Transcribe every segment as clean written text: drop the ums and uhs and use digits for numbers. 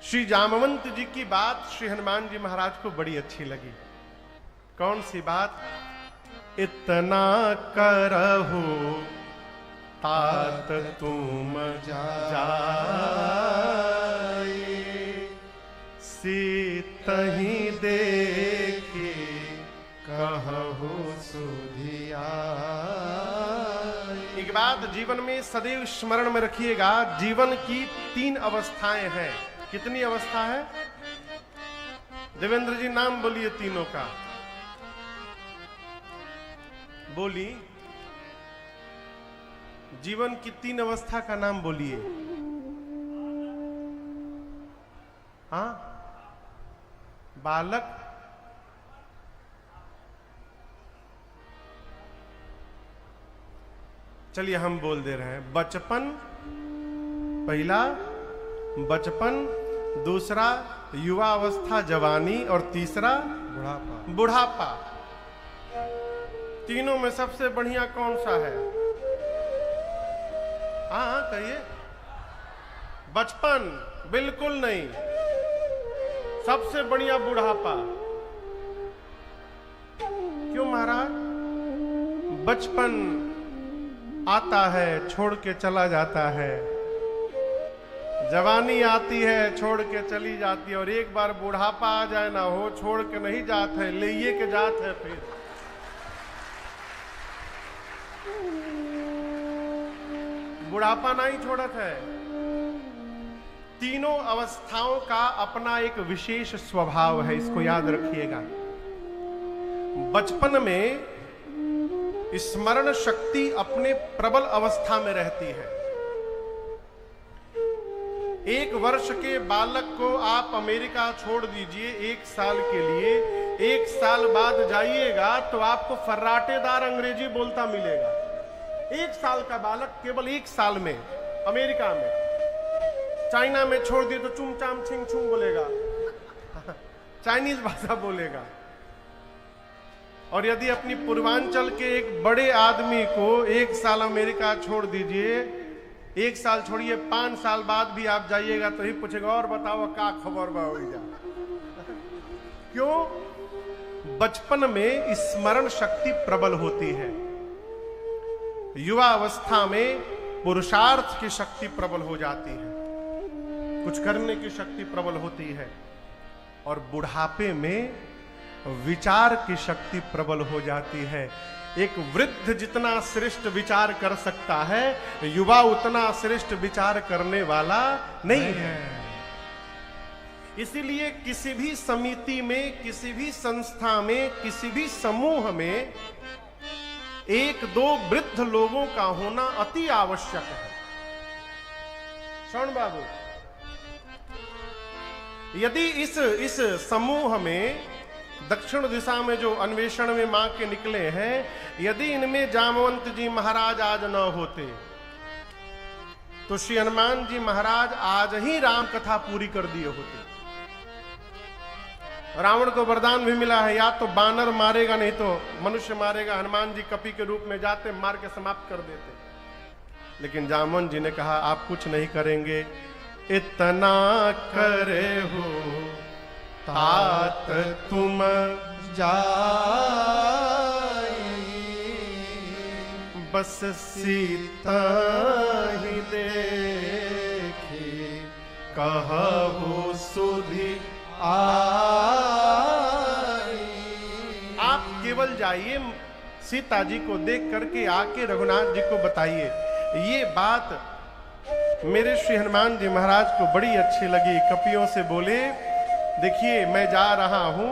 श्री जामवंत जी की बात श्री हनुमान जी महाराज को बड़ी अच्छी लगी। कौन सी बात? इतना करहु तात तुम जाए, सीतहि देखे कहु सुधियाए। एक बात जीवन में सदैव स्मरण में रखिएगा, जीवन की 3 अवस्थाएं हैं। कितनी अवस्था है? देवेंद्र जी नाम बोलिए तीनों का, बोली। जीवन की 3 अवस्था का नाम बोलिए। हाँ, बालक, चलिए हम बोल दे रहे हैं। बचपन, पहला बचपन, दूसरा युवा अवस्था जवानी, और तीसरा बुढ़ापा। बुढ़ापा। तीनों में सबसे बढ़िया कौन सा है? हाँ कहिए। बचपन? बिल्कुल नहीं, सबसे बढ़िया बुढ़ापा। क्यों महाराज? बचपन आता है छोड़ के चला जाता है, जवानी आती है छोड़ के चली जाती है, और एक बार बुढ़ापा आ जाए ना, हो छोड़ के नहीं जात है, ले के जात है। फिर बुढ़ापा नहीं छोड़त है। तीनों अवस्थाओं का अपना एक विशेष स्वभाव है, इसको याद रखिएगा। बचपन में स्मरण शक्ति अपने प्रबल अवस्था में रहती है। 1 वर्ष के बालक को आप अमेरिका छोड़ दीजिए 1 साल के लिए, 1 साल बाद जाइएगा तो आपको फर्राटेदार अंग्रेजी बोलता मिलेगा। 1 साल का बालक केवल 1 साल में अमेरिका में, चाइना में छोड़ दिए तो चुम चाम छिंग छुंग बोलेगा, चाइनीज भाषा बोलेगा। और यदि अपनी पूर्वांचल के एक बड़े आदमी को 1 साल अमेरिका छोड़ दीजिए, 1 साल छोड़िए, 5 साल बाद भी आप जाइएगा तो ही पूछेगा और बताओ क्या खबर बा हो जा। क्यों? बचपन में स्मरण शक्ति प्रबल होती है, युवा अवस्था में पुरुषार्थ की शक्ति प्रबल हो जाती है, कुछ करने की शक्ति प्रबल होती है, और बुढ़ापे में विचार की शक्ति प्रबल हो जाती है। एक वृद्ध जितना श्रेष्ठ विचार कर सकता है, युवा उतना श्रेष्ठ विचार करने वाला नहीं है। इसीलिए किसी भी समिति में, किसी भी संस्था में, किसी भी समूह में 1-2 वृद्ध लोगों का होना अति आवश्यक है। श्रवण बाबू, यदि इस समूह में दक्षिण दिशा में जो अन्वेषण में मां के निकले हैं, यदि इनमें जामवंत जी महाराज आज न होते तो श्री हनुमान जी महाराज आज ही राम कथा पूरी कर दिए होते। रावण को वरदान भी मिला है, या तो बानर मारेगा नहीं तो मनुष्य मारेगा। हनुमान जी कपि के रूप में जाते, मार के समाप्त कर देते। लेकिन जामवंत जी ने कहा आप कुछ नहीं करेंगे। इतना करे हो तात तुम जाए, बस सीता ही देखे कहु सुधि आए। आप केवल जाइए, सीता जी को देख करके आके रघुनाथ जी को बताइए। ये बात मेरे श्री हनुमान जी महाराज को बड़ी अच्छी लगी। कपियों से बोले देखिए मैं जा रहा हूं,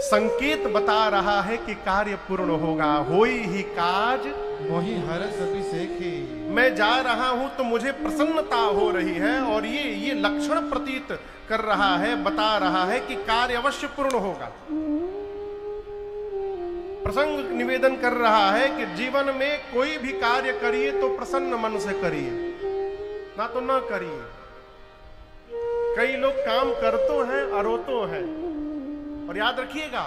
संकेत बता रहा है कि कार्य पूर्ण होगा। होई ही काज वही हर्ष अति सेखे। मैं जा रहा हूं तो मुझे प्रसन्नता हो रही है, और ये लक्षण प्रतीत कर रहा है, बता रहा है कि कार्य अवश्य पूर्ण होगा। प्रसंग निवेदन कर रहा है कि जीवन में कोई भी कार्य करिए तो प्रसन्न मन से करिए, ना तो ना करिए। कई लोग काम करते हैं अरोतो हैं, और याद रखिएगा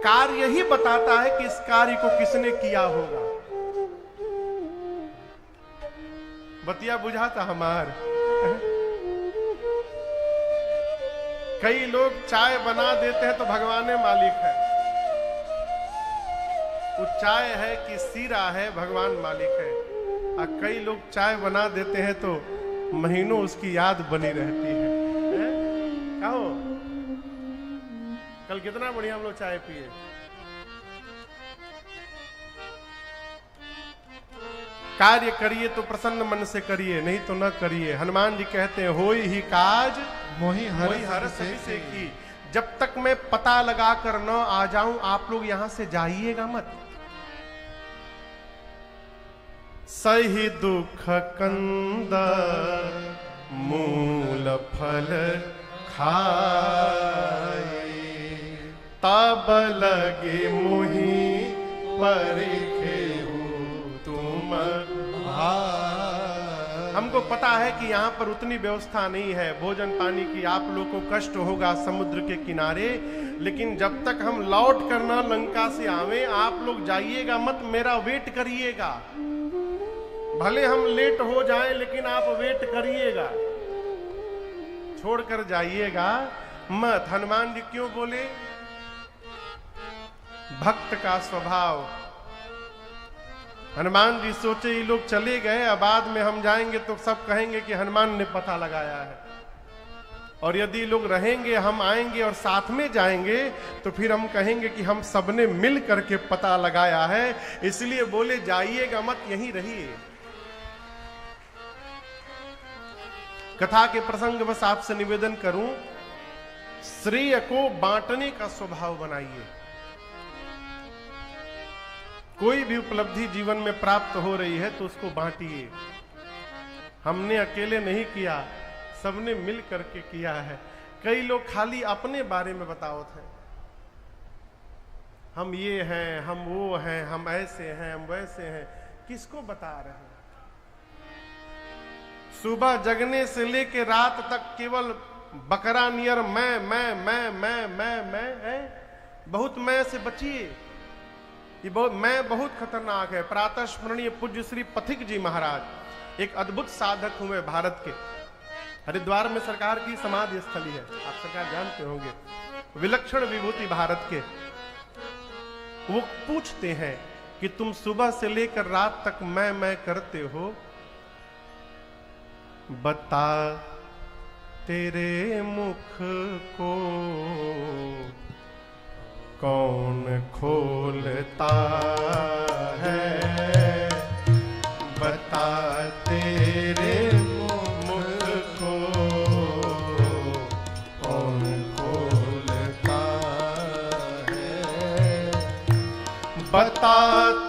कार्य ही बताता है कि इस कार्य को किसने किया होगा। बतिया बुझाता हमार कई लोग चाय बना देते हैं तो भगवान मालिक है। वो चाय है कि सीरा है, भगवान मालिक है। और कई लोग चाय बना देते हैं तो महीनों उसकी याद बनी रहती है। क्या हो, कल कितना बढ़िया हम लोग चाय पिए। कार्य करिए तो प्रसन्न मन से करिए, नहीं तो न करिए। हनुमान जी कहते हैं होई ही काज मोहि मोहि हरस सभी से की। जब तक मैं पता लगा कर न आ जाऊं, आप लोग यहां से जाइएगा मत। सही दुख कंद मूल फल खाए, तब लगे मुहि परिखे तुम भाई। हमको पता है कि यहाँ पर उतनी व्यवस्था नहीं है भोजन पानी की, आप लोग को कष्ट होगा समुद्र के किनारे, लेकिन जब तक हम लौट कर न लंका से आवे, आप लोग जाइएगा मत, मेरा वेट करिएगा। भले हम लेट हो जाएं, लेकिन आप वेट करिएगा, छोड़कर जाइएगा मत। हनुमान जी क्यों बोले? भक्त का स्वभाव। हनुमान जी सोचे ये लोग चले गए, अब बाद में हम जाएंगे तो सब कहेंगे कि हनुमान ने पता लगाया है, और यदि लोग रहेंगे, हम आएंगे और साथ में जाएंगे, तो फिर हम कहेंगे कि हम सबने मिल करके पता लगाया है। इसलिए बोले जाइएगा मत, यहीं रहिए। कथा के प्रसंग बस आपसे निवेदन करूं, श्रेय को बांटने का स्वभाव बनाइए। कोई भी उपलब्धि जीवन में प्राप्त हो रही है तो उसको बांटिए। हमने अकेले नहीं किया, सबने मिल करके किया है। कई लोग खाली अपने बारे में बतावत हैं, हम ये हैं, हम वो हैं, हम ऐसे हैं, हम वैसे हैं। किसको बता रहे हैं? सुबह जगने से लेके रात तक केवल बकरा नियर मैं है। बहुत मैं से बचिए, ये बहुत खतरनाक है। प्रातः स्मरणीय पूज्य श्री पथिक जी महाराज एक अद्भुत साधक हुए भारत के। हरिद्वार में सरकार की समाधि स्थली है, आप सरकार जानते होंगे, विलक्षण विभूति भारत के। वो पूछते हैं कि तुम सुबह से लेकर रात तक मैं करते हो, बता तेरे मुख को कौन खोलता है, बता तेरे मुख को कौन खोलता है, बता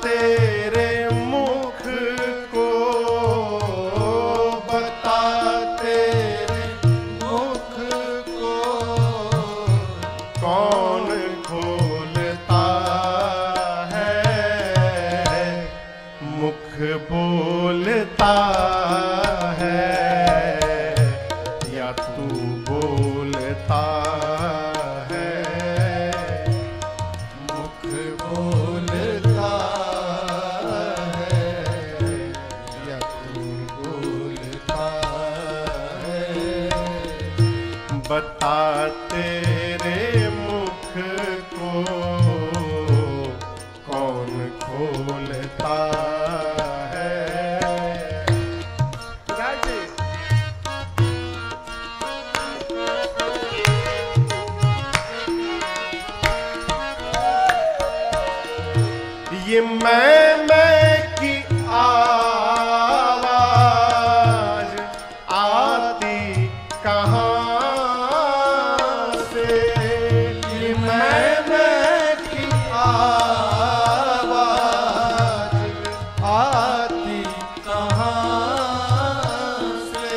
तेरे मुख को, बता तेरे मुख को कौन खोलता है, मुख बोलता है या तू बोलता है, मुख बोलता है या तू बोलता है, बता तेरे मुख को कौन खोलता है। ये मैं की आवाज आती कहाँ से, ये मैं की आवाज आती कहाँ से,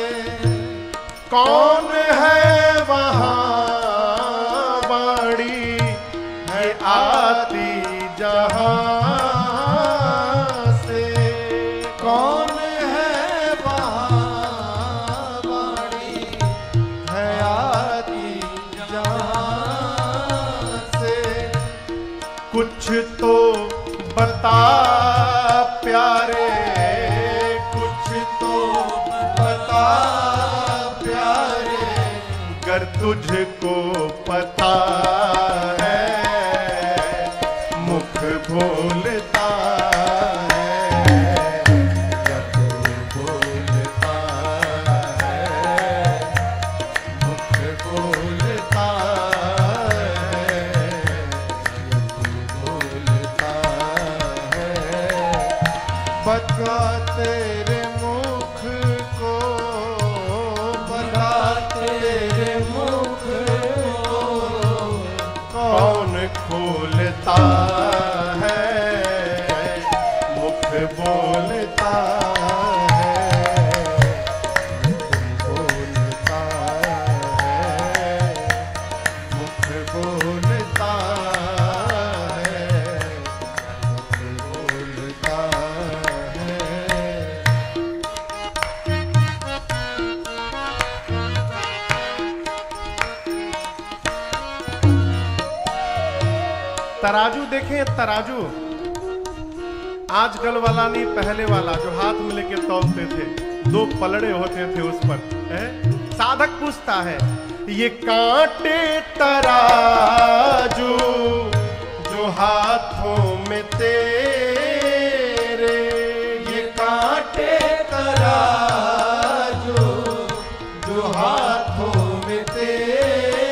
कौन है वहाँ बड़ी है आती जहाँ से, कौन है वहाँ बड़ी है आती जहाँ से, कुछ तो बता प्यारे, कुछ तो बता प्यारे, कर तुझको पता है, मुख बोलता है, या तू बोलता है, मुख बोलता है, या तू बोलता है। बता तेरे मुख को, बता तेरे मुख को, कौन खोलता है, मुख बोलता है, बोलता है, मुख बोलता है, मुख बोलता है। तराजू देखें, तराजू आजकल वाला नहीं, पहले वाला जो हाथ में लेके तौलते थे, 2 पलड़े होते थे उस पर है? साधक पूछता है ये कांटे तराजू जो हाथों में तेरे, ये कांटे तराजू जो हाथों में तेरे,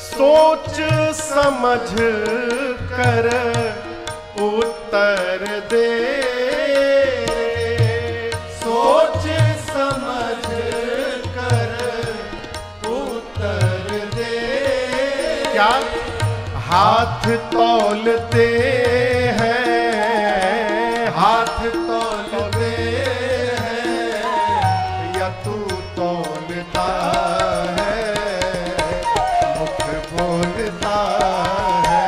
सोच समझ कर उत्तर दे, सोच समझ कर उत्तर दे। क्या हाथ तौलते हैं, हाथ तौलते हैं, या तू तौलता है, मुख बोलता है,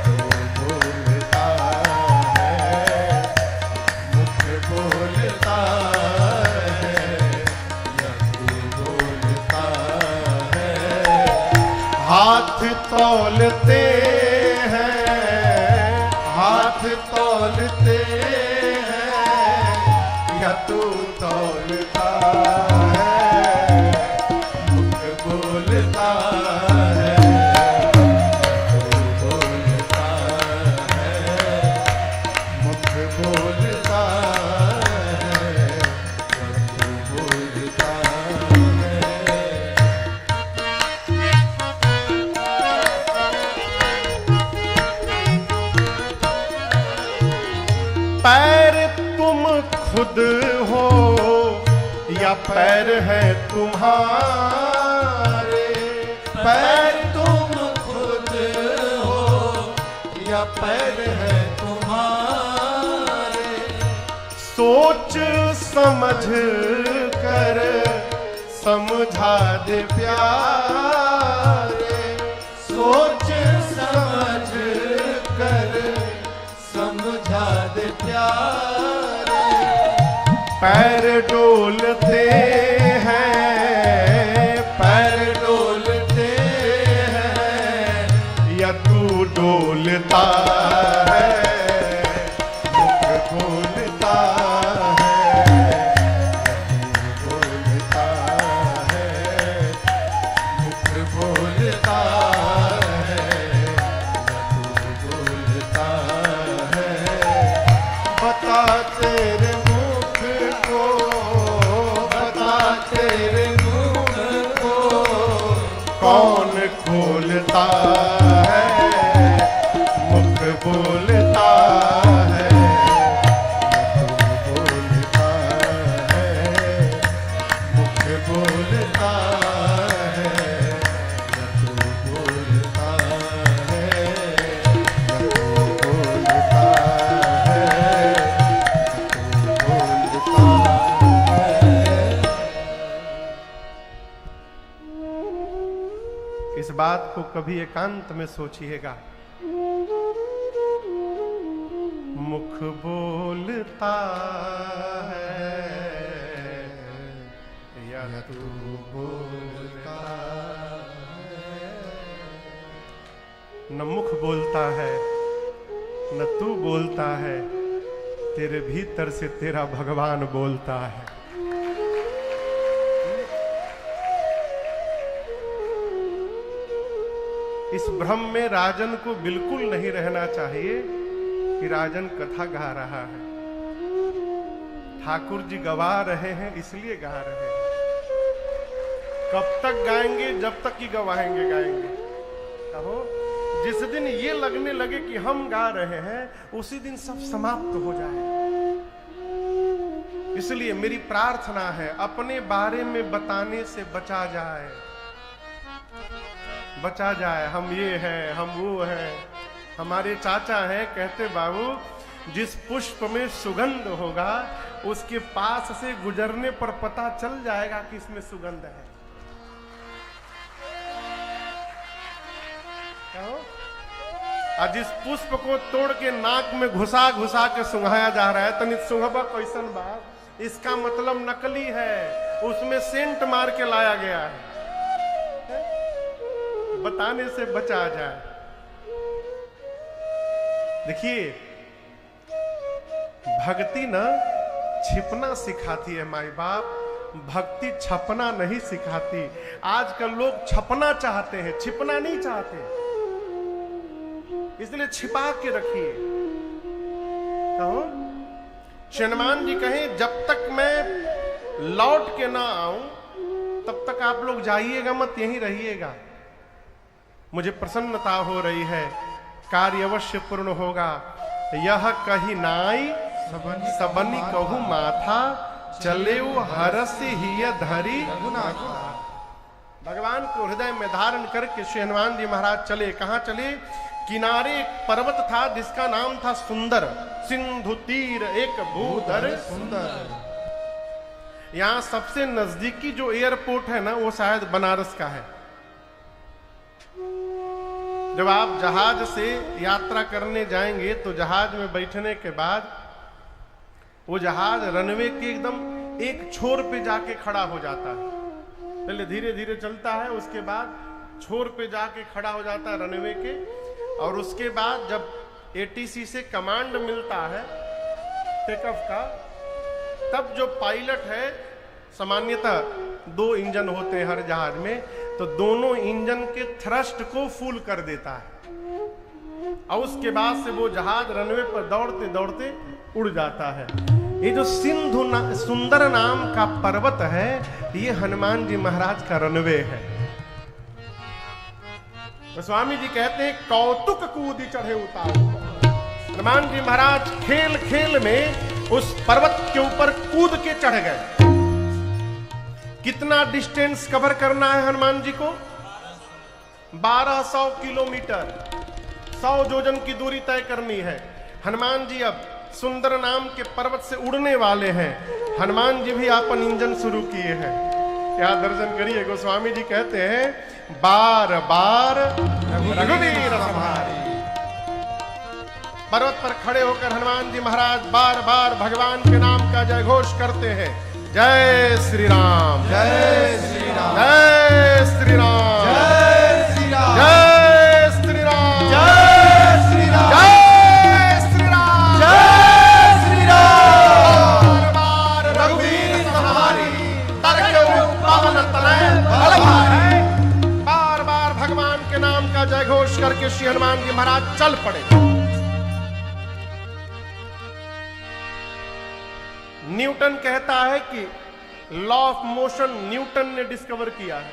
तू बोलता है, मुख बोलता है, या तू बोलता है। हाथ तौलते हैं, हाथ तौलते हैं, या तू तौलता है, मुख बोलता है, तू बोलता है, मुख बोलता है, तू बोलता है। पैर तुम खुद हो या पैर है तुम्हारे, पैर तुम खुद हो या पैर है तुम्हारे, सोच समझ कर समझा दे प्यारे, सोच समझ कर समझा दे प्यारे। पैर डोलते हैं, पैर डोलते हैं, या तू डोलता है, मुख बोलता है, तू बोलता है, मुख बोलता है, तू बोलता है। बता तेरे मुख को, बता तेरे मुख को, कौन खोलता है, मुख बोलता है, तू बोलता है, मुख बोलता है, तू बोलता है, तू बोलता है, तू बोलता है। इस बात को कभी एकांत में सोचिएगा। मुख बोलता है या तू बोलता है, न मुख बोलता है न तू बोलता है, तेरे भीतर से तेरा भगवान बोलता है। इस भ्रम में राजन को बिल्कुल नहीं रहना चाहिए कि राजन कथा गा रहा है। ठाकुर जी गवा रहे हैं इसलिए गा रहे हैं। कब तक गाएंगे? जब तक कि गवाएंगे गाएंगे। कहो, जिस दिन ये लगने लगे कि हम गा रहे हैं उसी दिन सब समाप्त हो जाए। इसलिए मेरी प्रार्थना है, अपने बारे में बताने से बचा जाए, बचा जाए। हम ये हैं, हम वो हैं। हमारे चाचा हैं, कहते बाबू जिस पुष्प में सुगंध होगा उसके पास से गुजरने पर पता चल जाएगा कि इसमें सुगंध है। और जिस पुष्प को तोड़ के नाक में घुसा घुसा के सुंघाया जा रहा है, तनिक सुंघबा कैसन बात, इसका मतलब नकली है, उसमें सेंट मार के लाया गया है। बताने से बचा जाए। देखिए, भक्ति ना छिपना सिखाती है माई बाप, भक्ति छपना नहीं सिखाती। आजकल लोग छपना चाहते हैं, छिपना नहीं चाहते, इसलिए छिपा के रखिए। कहो, हनुमान जी कहें जब तक मैं लौट के ना आऊं तब तक आप लोग जाइएगा मत, यहीं रहिएगा। मुझे प्रसन्नता हो रही है, कार्य अवश्य पूर्ण होगा। यह कही नाई सबनी कहू माथा, चले हरस ही धरी। भगवान को हृदय में धारण करके श्री हनुमान जी महाराज चले। कहां चले? किनारे एक पर्वत था जिसका नाम था सुंदर। सिंधु तीर एक भूधर सुंदर। यहां सबसे नजदीकी जो एयरपोर्ट है ना, वो शायद बनारस का है। जब आप जहाज से यात्रा करने जाएंगे तो जहाज में बैठने के बाद वो जहाज रनवे के एकदम एक छोर पे जाके खड़ा हो जाता है। पहले धीरे धीरे चलता है, उसके बाद छोर पे जाके खड़ा हो जाता है रनवे के। और उसके बाद जब एटीसी से कमांड मिलता है टेक ऑफ का, तब जो पायलट है, सामान्यतः 2 इंजन होते हैं हर जहाज में, तो दोनों इंजन के थ्रस्ट को फुल कर देता है। और उसके बाद से वो जहाज रनवे पर दौड़ते दौड़ते उड़ जाता है। ये जो सुंदर नाम का पर्वत है, ये हनुमान जी महाराज का रनवे है। तो स्वामी जी कहते हैं कौतुक कूदी चढ़े उतार। हनुमान जी महाराज खेल खेल में उस पर्वत के ऊपर कूद के चढ़ गए। कितना डिस्टेंस कवर करना है हनुमान जी को? 1200 किलोमीटर, 100 योजन की दूरी तय करनी है। हनुमान जी अब सुंदर नाम के पर्वत से उड़ने वाले हैं। हनुमान जी भी अपन इंजन शुरू किए हैं। क्या दर्शन करिए, गोस्वामी जी कहते हैं बार बार रघुवीर संहारी। पर्वत पर खड़े होकर हनुमान जी महाराज बार बार भगवान के नाम का जय घोष करते हैं। जय श्री राम, जय श्री राम, जय श्री राम, जय श्री राम, जय श्री राम, जय श्री राम, जय श्री राम, जय श्री राम। बार बार रघुवीर संहारी, तरके पवन तनय बल भारी। बार बार भगवान के नाम का जय घोष करके श्री हनुमान जी महाराज चल पड़े। न्यूटन कहता है कि लॉ ऑफ मोशन न्यूटन ने डिस्कवर किया है,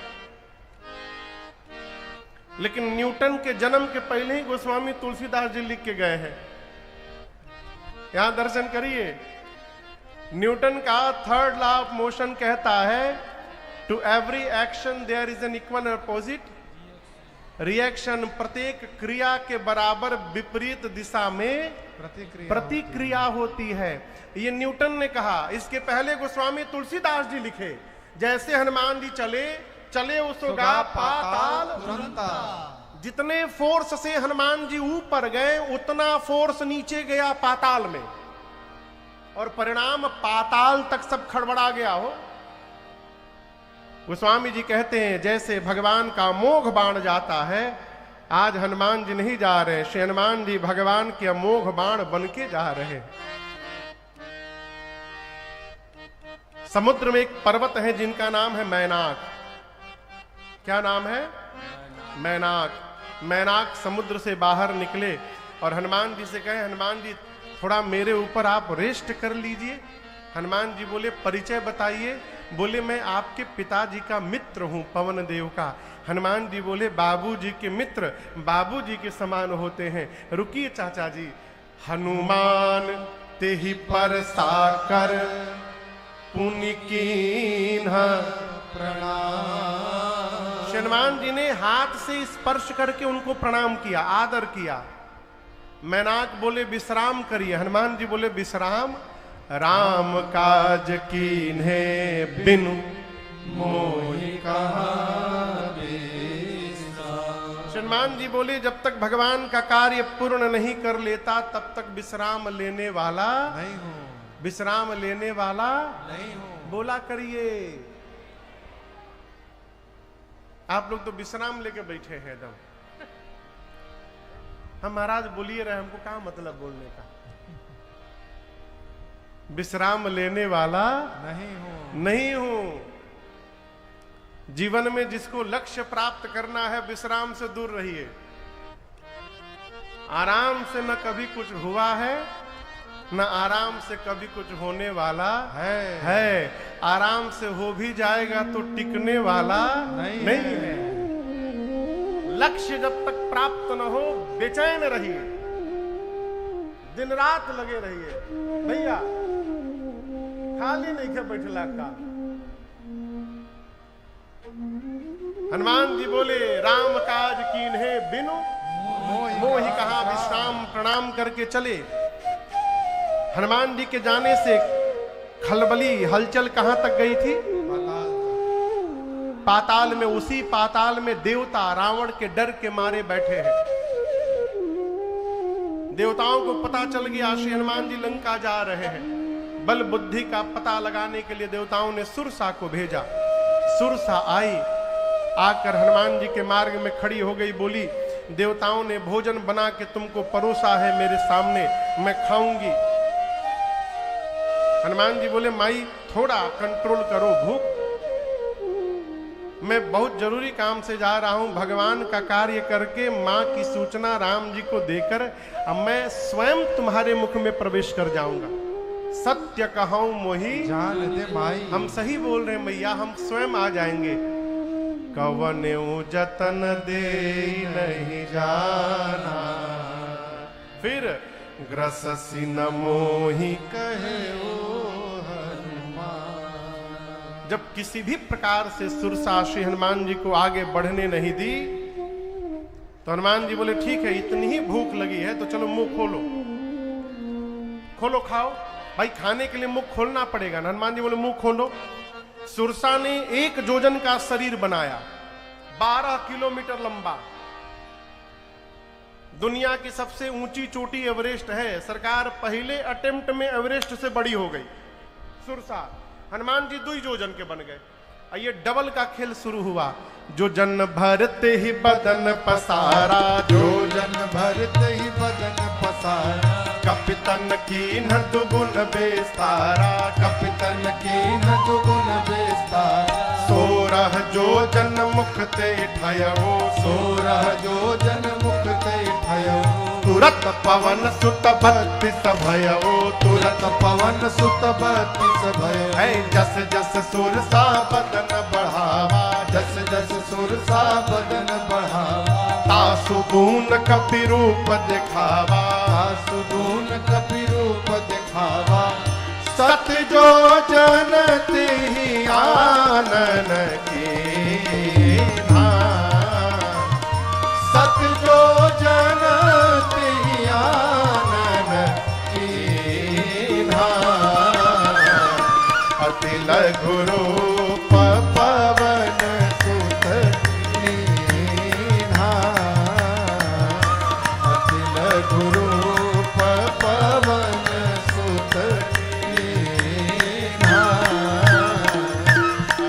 लेकिन न्यूटन के जन्म के पहले ही गोस्वामी तुलसीदास जी लिख के गए हैं। यहां दर्शन करिए, न्यूटन का थर्ड लॉ ऑफ मोशन कहता है to every action there is an equal opposite reaction. प्रत्येक क्रिया के बराबर विपरीत दिशा में प्रतिक्रिया होती है। ये न्यूटन ने कहा। इसके पहले गोस्वामी तुलसीदास जी लिखे, जैसे हनुमान जी चले चले उसोगा पाताल तुरंता। जितने फोर्स से हनुमान जी ऊपर गए उतना फोर्स नीचे गया पाताल में, और परिणाम पाताल तक सब खड़बड़ा गया हो। गोस्वामी जी कहते हैं जैसे भगवान का मोघ बाण जाता है, आज हनुमान जी नहीं जा रहे, श्री हनुमान जी भगवान के अमोघ बाण बन के जा रहे। समुद्र में एक पर्वत है जिनका नाम है मैनाक। क्या नाम है? मैनाक। मैनाक समुद्र से बाहर निकले और हनुमान जी से कहे, हनुमान जी थोड़ा मेरे ऊपर आप रेस्ट कर लीजिए। हनुमान जी बोले, परिचय बताइए। बोले, मैं आपके पिताजी का मित्र हूं, पवन देव का। हनुमान जी बोले, बाबूजी के मित्र बाबूजी के समान होते हैं, रुकिए चाचा जी। हनुमान तेहि पर साकर पुनि कीन्हा प्रणाम। हनुमान जी ने हाथ से स्पर्श करके उनको प्रणाम किया, आदर किया। मैनाक बोले, विश्राम करिए। हनुमान जी बोले, विश्राम? राम काज कीन्हे बिनु मोहि कहाँ हनुमान जी बोले, जब तक भगवान का कार्य पूर्ण नहीं कर लेता तब तक विश्राम लेने वाला नहीं हूँ, विश्राम लेने वाला नहीं हूँ। बोला करिए। आप लोग तो विश्राम लेके बैठे हैं एकदम। हम महाराज बोलिए रहे, हमको क्या मतलब बोलने का। विश्राम लेने वाला नहीं हूँ, नहीं हूं। जीवन में जिसको लक्ष्य प्राप्त करना है, विश्राम से दूर रहिए। आराम से न कभी कुछ हुआ है, न आराम से कभी कुछ होने वाला है। आराम से हो भी जाएगा तो टिकने वाला नहीं है। लक्ष्य जब तक प्राप्त न हो, बेचैन रहिए, दिन रात लगे रहिए। भैया खाली नहीं के बैठला का। हनुमान जी बोले, राम काज कीन्हे बिनु मोहि कहाँ विश्राम। प्रणाम करके चले। हनुमान जी के जाने से खलबली हलचल कहां तक गई थी? पाताल में। उसी पाताल में देवता रावण के डर के मारे बैठे हैं। देवताओं को पता चल गया श्री हनुमान जी लंका जा रहे हैं। बल बुद्धि का पता लगाने के लिए देवताओं ने सुरसा को भेजा। सुरसा आई, आकर हनुमान जी के मार्ग में खड़ी हो गई। बोली, देवताओं ने भोजन बना के तुमको परोसा है मेरे सामने, मैं खाऊंगी। हनुमान जी बोले, माई थोड़ा कंट्रोल करो भूख, मैं बहुत जरूरी काम से जा रहा हूं। भगवान का कार्य करके मां की सूचना राम जी को देकर अब मैं स्वयं तुम्हारे मुख में प्रवेश कर जाऊंगा। सत्य कहूं मोहि जान दे माई। हम सही बोल रहे हैं मैया, हम स्वयं आ जाएंगे। कवन्यु जतन दे नहीं जाना, फिर ग्रससी न मोहि कहे ओ हनुमान। जब किसी भी प्रकार से सुरसा श्री हनुमान जी को आगे बढ़ने नहीं दी तो हनुमान जी बोले, ठीक है, इतनी ही भूख लगी है तो चलो मुंह खोलो, खोलो खाओ। भाई खाने के लिए मुंह खोलना पड़ेगा। हनुमान जी बोले, मुंह खोलो। सुरसा ने 1 जोजन का शरीर बनाया, 12 किलोमीटर लंबा। दुनिया की सबसे ऊंची चोटी एवरेस्ट है। सरकार पहले अटेम्प्ट में एवरेस्ट से बड़ी हो गई सुरसा। हनुमान जी 2 जोजन के बन गए। ये डबल का खेल शुरू हुआ। जो जन भरते ही बदन पसारा, जो जन भरते ही बदन पसारा। कपितन की न दुगुन बेस्तारा, कपितन की न दुगुन बेस्तारा। 16 जो जन मुख ते ठयो, 16 जो जन मुख ते ठयो। तुरत पवन सुत 32 भयो, तुरत पवन सुत 32 भयो। है जस जस सुरसा बदन बढ़ावा, जस जस सुरसा बदन बढ़ावा। तासु दून कपि रूप दिखावा, तासु दून कपि रूप दिखावा। सत जो जन तिहि आनन कीन्हा, सत जो जन तिहि आनन कीन्हा। अति लघु रूप पवन सुत लीन्हा, अति लघु रूप पवन सुत लीन्हा।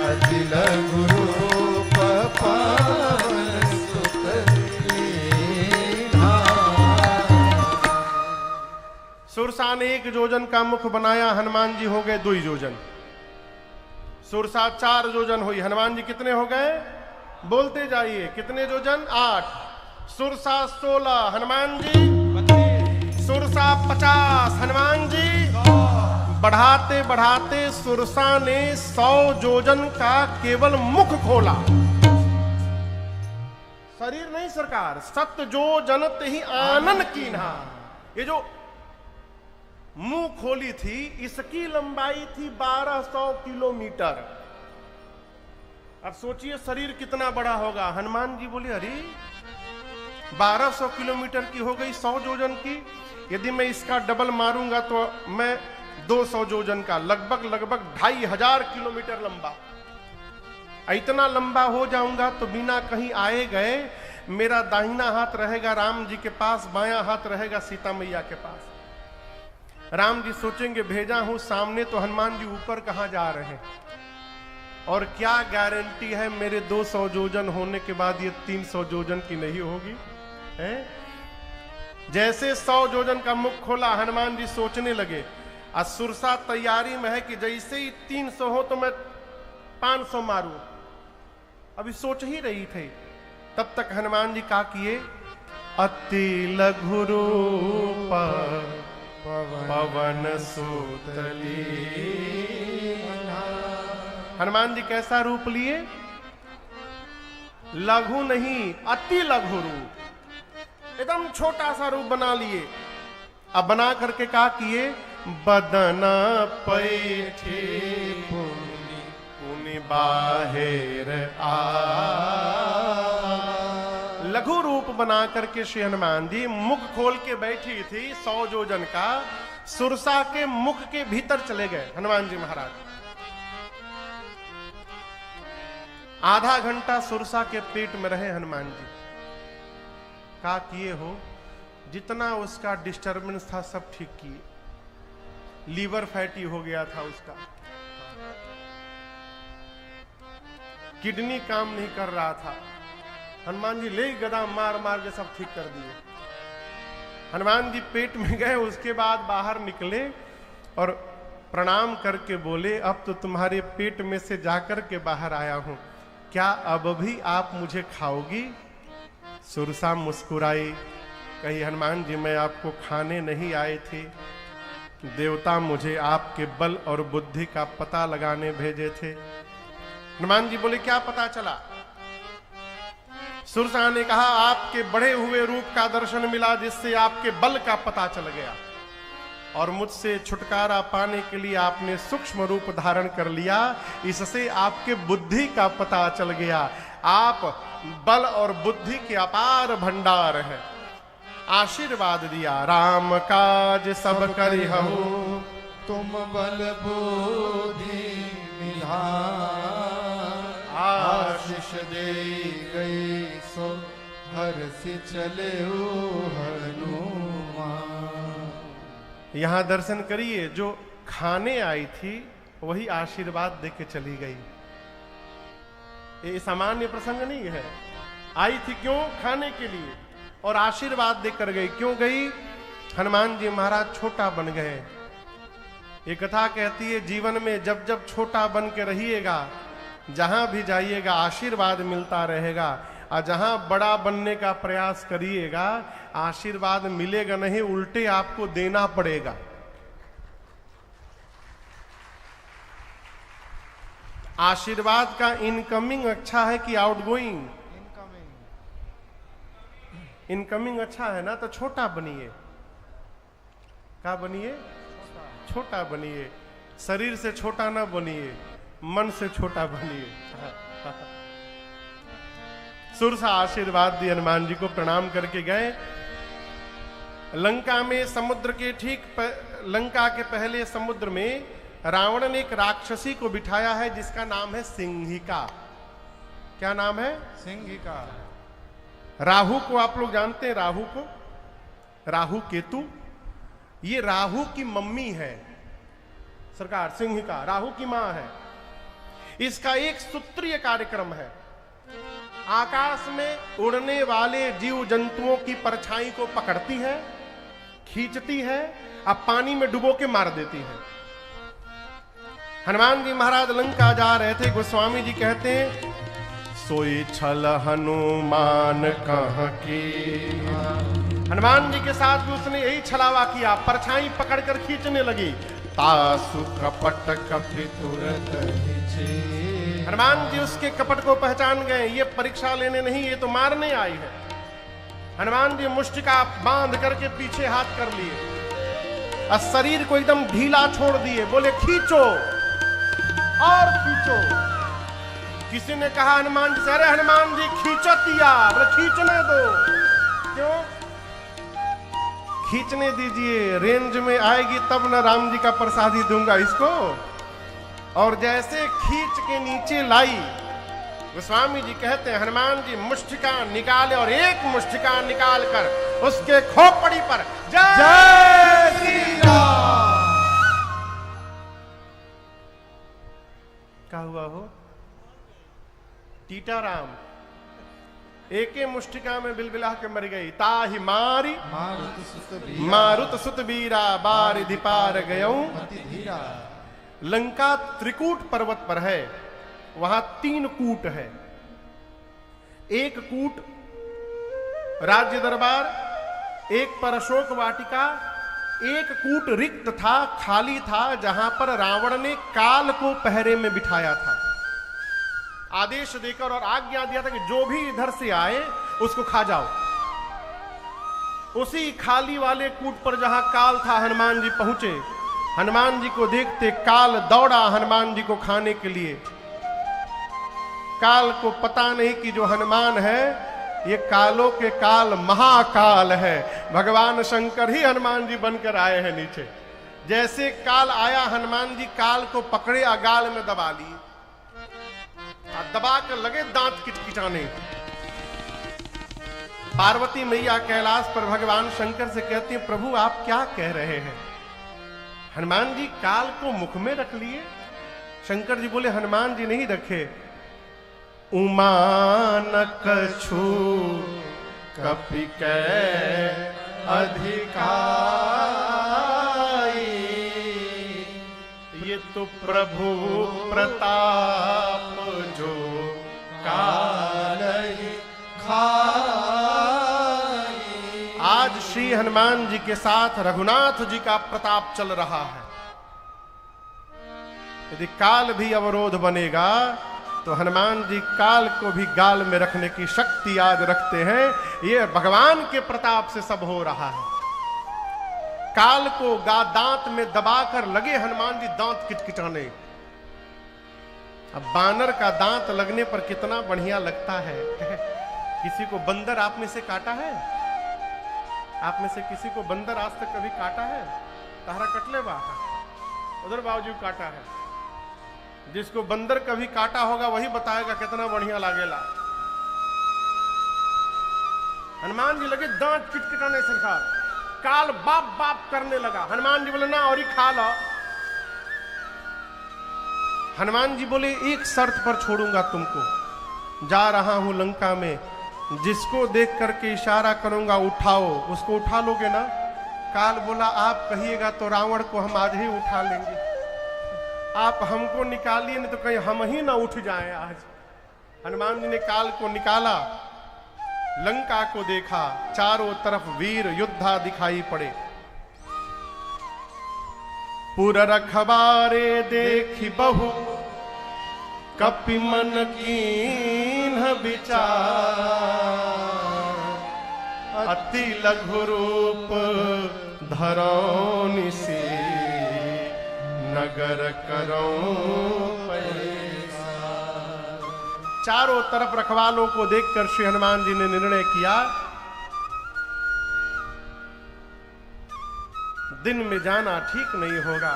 अति लघु रूप पवन सुत लीन्हा। सुरसा ने 1 जोजन का मुख बनाया, हनुमान जी हो गए 2 जोजन। सुरसा 4 जोजन हुई, हनुमान जी कितने हो गए? बोलते जाइए, कितने जोजन? 8। सुरसा 16 हनुमान जी, सुरसा 50 हनुमान जी। बढ़ाते बढ़ाते सुरसा ने 100 योजन का केवल मुख खोला, शरीर नहीं सरकार, सत्य जो जनत ही आनन कीन्हा। ये जो मुंह खोली थी इसकी लंबाई थी 1200 किलोमीटर। अब सोचिए शरीर कितना बड़ा होगा। हनुमान जी बोले अरे 1200 किलोमीटर की हो गई, 100 योजन की। यदि मैं इसका डबल मारूंगा तो मैं 200 योजन का, लगभग 2500 किलोमीटर लंबा। इतना लंबा हो जाऊंगा तो बिना कहीं आए गए मेरा दाहिना हाथ रहेगा राम जी के पास, बायां हाथ रहेगा सीता मैया के पास। राम जी सोचेंगे भेजा हूं सामने तो हनुमान जी ऊपर कहां जा रहे हैं, और क्या गारंटी है मेरे 200 योजन होने के बाद ये 300 योजन की नहीं होगी है? जैसे 100 योजन का मुख खोला हनुमान जी सोचने लगे। सुरसा तैयारी में है कि जैसे ही 300 हो तो मैं 500 मारूं। अभी सोच ही रही थे, तब तक हनुमान जी क्या किए, अति लघु रूप पवन सुतली। हनुमान जी कैसा रूप लिए, लघु नहीं अति लघु रूप, एकदम छोटा सा रूप बना लिए। अब बना करके क्या किए, बदना पैठे पुनि बाहेर आ। लघु रूप बना करके श्री हनुमान जी मुख खोल के बैठी थी 100 योजन का, सुरसा के मुख के भीतर चले गए हनुमान जी महाराज। आधा घंटा सुरसा के पेट में रहे हनुमान जी। क्या किए हो, जितना उसका डिस्टरबेंस था सब ठीक किए। लीवर फैटी हो गया था उसका, किडनी काम नहीं कर रहा था, हनुमान जी ले गदा मार मार के सब ठीक कर दिए। हनुमान जी पेट में गए, उसके बाद बाहर निकले और प्रणाम करके बोले अब तो तुम्हारे पेट में से जाकर के बाहर आया हूं, क्या अब भी आप मुझे खाओगी? सुरसा मुस्कुराई, कही हनुमान जी मैं आपको खाने नहीं आए थे, देवता मुझे आपके बल और बुद्धि का पता लगाने भेजे थे। हनुमान जी बोले क्या पता चला? सुरसा ने कहा आपके बढ़े हुए रूप का दर्शन मिला जिससे आपके बल का पता चल गया, और मुझसे छुटकारा पाने के लिए आपने सूक्ष्म रूप धारण कर लिया, इससे आपके बुद्धि का पता चल गया। आप बल और बुद्धि के अपार भंडार हैं। आशीर्वाद दिया, राम काज सब करिहु तुम बल बुद्धि निधान। आशीष दे गई सो हर्षि चले हनुमान। यहां दर्शन करिए, जो खाने आई थी वही आशीर्वाद देके चली गई। ये सामान्य प्रसंग नहीं है। आई थी क्यों? खाने के लिए, और आशीर्वाद देकर गई। क्यों गई? हनुमान जी महाराज छोटा बन गए। ये कथा कहती है जीवन में जब जब छोटा बन के रहिएगा, जहां भी जाइएगा आशीर्वाद मिलता रहेगा, और जहां बड़ा बनने का प्रयास करिएगा आशीर्वाद मिलेगा नहीं, उल्टे आपको देना पड़ेगा। आशीर्वाद का इनकमिंग अच्छा है कि आउटगोइंग? इनकमिंग अच्छा है ना, तो छोटा बनिए। क्या बनिए? छोटा बनिए। शरीर से छोटा ना बनिए, मन से छोटा बनिए। सुरसा आशीर्वाद दी, हनुमान जी को प्रणाम करके गए। लंका में समुद्र के लंका के पहले समुद्र में रावण ने एक राक्षसी को बिठाया है जिसका नाम है सिंहिका। क्या नाम है? सिंहिका। राहु को आप लोग जानते हैं, राहु को, राहु केतु, ये राहु की मम्मी है सरकार। सिंहिका राहु की मां है। इसका एक सूत्रीय कार्यक्रम है। आकाश में उड़ने वाले जीव जंतुओं की परछाई को पकड़ती है, खींचती है, अब पानी में डुबो के मार देती है। हनुमान जी महाराज लंका जा रहे थे, गोस्वामी जी कहते हैं सोई छल हनुमान कहाँ की। हनुमान जी के साथ भी उसने यही छलावा किया, परछाई पकड़कर खींचने लगी। तासु कपट कपि तुरत हिचे। हनुमान जी उसके कपट को पहचान गए, ये परीक्षा लेने नहीं, ये तो मारने आई है। हनुमान जी मुष्टिका बांध करके पीछे हाथ कर लिए और शरीर को एकदम ढीला छोड़ दिए। बोले खींचो और खींचो। किसी ने कहा हनुमान जी से, अरे हनुमान जी खींचतिया, बोले खींचने दो। क्यों? खींचने दीजिए, रेंज में आएगी तब न राम जी का प्रसादी दूंगा इसको। और जैसे खींच के नीचे लाई, गोस्वामी जी कहते हैं हनुमान जी मुष्टिका निकाले और एक मुष्टिका निकाल कर उसके खोपड़ी पर जय श्री राम। क्या हुआ हो? टीटाराम एक मुष्टिका में बिलबिला के मर गई। ताहि मारी मारुत सुत बीरा बारिधि पार गयऊं। लंका त्रिकूट पर्वत पर है, वहां 3 कूट है। एक कूट राज्य दरबार, एक पर अशोक वाटिका, एक कूट रिक्त था, खाली था, जहां पर रावण ने काल को पहरे में बिठाया था, आदेश देकर और आज्ञा दिया था कि जो भी इधर से आए उसको खा जाओ। उसी खाली वाले कूट पर जहां काल था, हनुमान जी पहुंचे। हनुमान जी को देखते काल दौड़ा हनुमान जी को खाने के लिए। काल को पता नहीं कि जो हनुमान है ये कालों के काल महाकाल है। भगवान शंकर ही हनुमान जी बनकर आए हैं नीचे। जैसे काल आया, हनुमान जी काल को पकड़े, गाल में दबा लिए, दबा कर लगे दांत किटकिटाने। पार्वती मैया कैलाश पर भगवान शंकर से कहती है, प्रभु आप क्या कह रहे हैं? हनुमान जी काल को मुख में रख लिए। शंकर जी बोले हनुमान जी नहीं रखे। उमा न कछु कपि कै अधिकाई, ये तो प्रभु प्रताप जो काल ही खाई। आज श्री हनुमान जी के साथ रघुनाथ जी का प्रताप चल रहा है। यदि काल भी अवरोध बनेगा तो हनुमान जी काल को भी गाल में रखने की शक्ति आज रखते हैं। ये भगवान के प्रताप से सब हो रहा है। काल को दांत में दबाकर लगे हनुमान जी दांत किटकिटाने। अब बानर का दांत लगने पर कितना बढ़िया लगता है। किसी को बंदर आप में से काटा है? आप में से किसी को बंदर आज तक कभी काटा है? तारा कटले बा उधर बावजूद काटा है। जिसको बंदर कभी काटा होगा वही बताएगा कितना बढ़िया लागेला। हनुमान जी लगे दांत किटकिटाने सरकार। काल बाप बाप करने लगा। हनुमान जी बोले ना और ही खा लो। हनुमान जी बोले एक शर्त पर छोड़ूंगा तुमको। जा रहा हूं लंका में, जिसको देख करके इशारा करूंगा उठाओ, उसको उठा लोगे ना? काल बोला आप कहिएगा तो रावण को हम आज ही उठा लेंगे। आप हमको निकालिए नहीं तो कहीं हम ही ना उठ जाएं आज। हनुमान जी ने काल को निकाला, लंका को देखा, चारों तरफ वीर योद्धा दिखाई पड़े। पुर रखबारे देखी बहु, कपि मन कीन्ह विचार। अति लघु रूप धरौ निसी, नगर करो पैसा। चारों तरफ रखवालों को देखकर श्री हनुमान जी ने निर्णय किया, दिन में जाना ठीक नहीं होगा।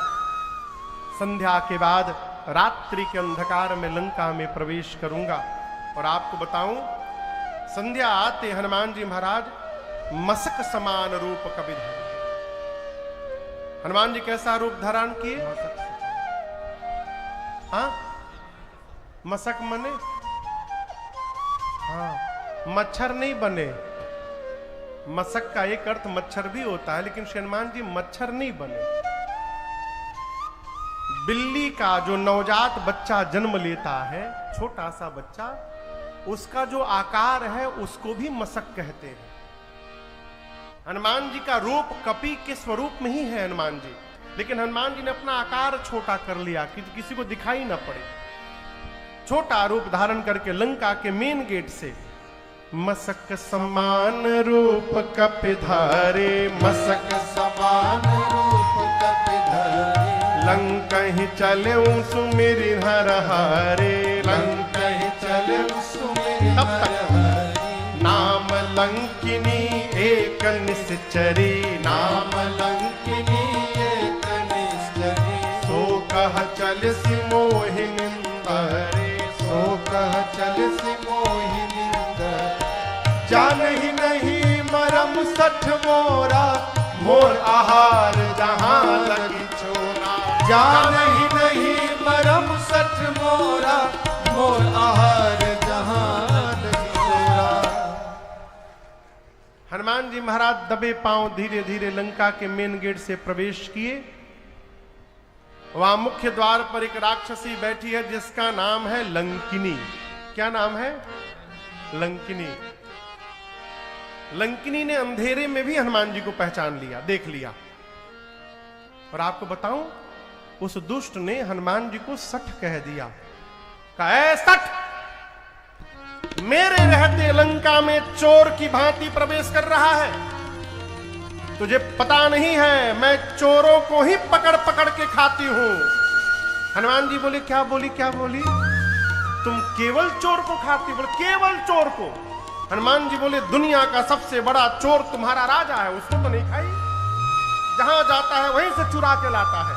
संध्या के बाद रात्रि के अंधकार में लंका में प्रवेश करूंगा। और आपको बताऊं, संध्या आते हनुमान जी महाराज मसक समान रूप कवि धरे। हनुमान जी कैसा रूप धारण किए? हाँ, मसक मने हाँ, मच्छर नहीं बने। मसक का एक अर्थ मच्छर भी होता है, लेकिन श्री हनुमान जी मच्छर नहीं बने। बिल्ली का जो नवजात बच्चा जन्म लेता है, छोटा सा बच्चा, उसका जो आकार है उसको भी मसक कहते हैं। हनुमान जी का रूप कपि के स्वरूप में ही है हनुमान जी, लेकिन हनुमान जी ने अपना आकार छोटा कर लिया कि किसी को दिखाई ना पड़े। छोटा रूप धारण करके लंका के मेन गेट से मसक समान रूप कपिधारे, मसक समान रूप कपिधारे, लंका ही चले सुमिरि हर हारे, लंका ही चले सुमिरि तब हर तक हरि, नाम लंकिनी एक निश्चरी, नाम लंकिनी एक निश्चरी, सो कह चल सि मोहिनिंदरे, सो कह चल सि मोहिनिंदर, जान ही नहीं मरम सठ मोरा, मोर आहार जहां लगी छोरा, जान ही नहीं मरम सठ मोरा, मोर आहार जहां लगी छोरा। हनुमान जी महाराज दबे पांव धीरे धीरे लंका के मेन गेट से प्रवेश किए। वहां मुख्य द्वार पर एक राक्षसी बैठी है जिसका नाम है लंकिनी। क्या नाम है? लंकिनी। लंकिनी ने अंधेरे में भी हनुमान जी को पहचान लिया, देख लिया। और आपको बताऊं, उस दुष्ट ने हनुमान जी को सठ कह दिया। कहा, सठ, मेरे रहते लंका में चोर की भांति प्रवेश कर रहा है। तुझे पता नहीं है, मैं चोरों को ही पकड़ पकड़ के खाती हूं। हनुमान जी बोले, क्या बोली क्या बोली? तुम केवल चोर को खाती? बोले, केवल चोर को। हनुमान जी बोले, दुनिया का सबसे बड़ा चोर तुम्हारा राजा है, उसको तो नहीं खाई? जहां जाता है वहीं से चुरा के लाता है।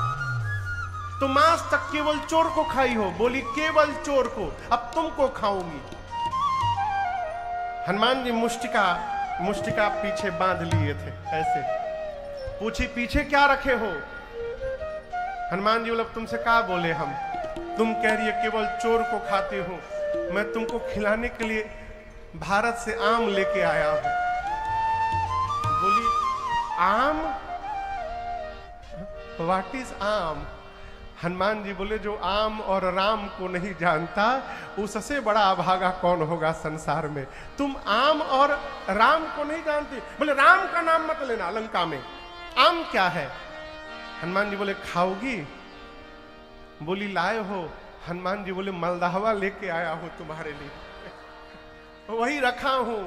तुम आज तक केवल चोर को खाई हो। बोली, केवल चोर को, अब तुमको खाऊंगी। हनुमान जी मुष्टिका पीछे बांध लिए थे ऐसे। पूछी, पीछे क्या रखे हो? हनुमान जी बोले, तुमसे क्या बोले हम? तुम कह रही है केवल चोर को खाती हूं, मैं तुमको खिलाने के लिए भारत से आम लेके आया हूं। बोली, आम? व्हाट इज आम? हनुमान जी बोले, जो आम और राम को नहीं जानता उससे बड़ा अभागा कौन होगा संसार में। तुम आम और राम को नहीं जानती? बोले, राम का नाम मत लेना लंका में। आम क्या है? हनुमान जी बोले, खाओगी? बोली, लाए हो? हनुमान जी बोले, मलदहवा लेके आया हूं तुम्हारे लिए, वही रखा हूं,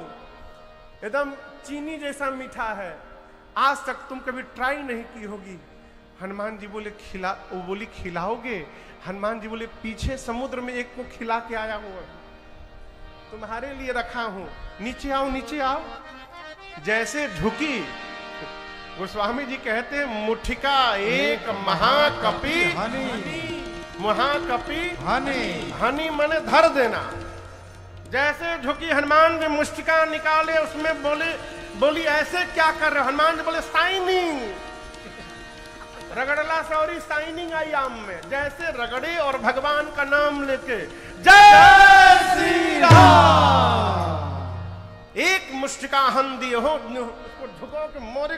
एकदम चीनी जैसा मीठा है, आज तक तुम कभी ट्राई नहीं की होगी। हनुमान जी बोले, वो बोली, खिलाओगे? हनुमान जी बोले, पीछे समुद्र में एक को खिला के आया हूं, तुम्हारे लिए रखा हूं, नीचे आओ नीचे आओ। जैसे झुकी, गोस्वामी जी कहते हैं, मुठिका एक महाकपि हनी, महाकपि हनी, हनी मने धर देना। जैसे झुकी, हनुमान जी मुष्टिका निकाले, उसमें बोली ऐसे क्या कर रहे हो? हनुमान जी बोले, शाइनिंग, रगड़ला से और शाइनिंग आई आम में। जैसे रगड़े और भगवान का नाम लेके, जय श्री राम, एक मुष्टिका हन दिए हो, उसको झुको के मोरे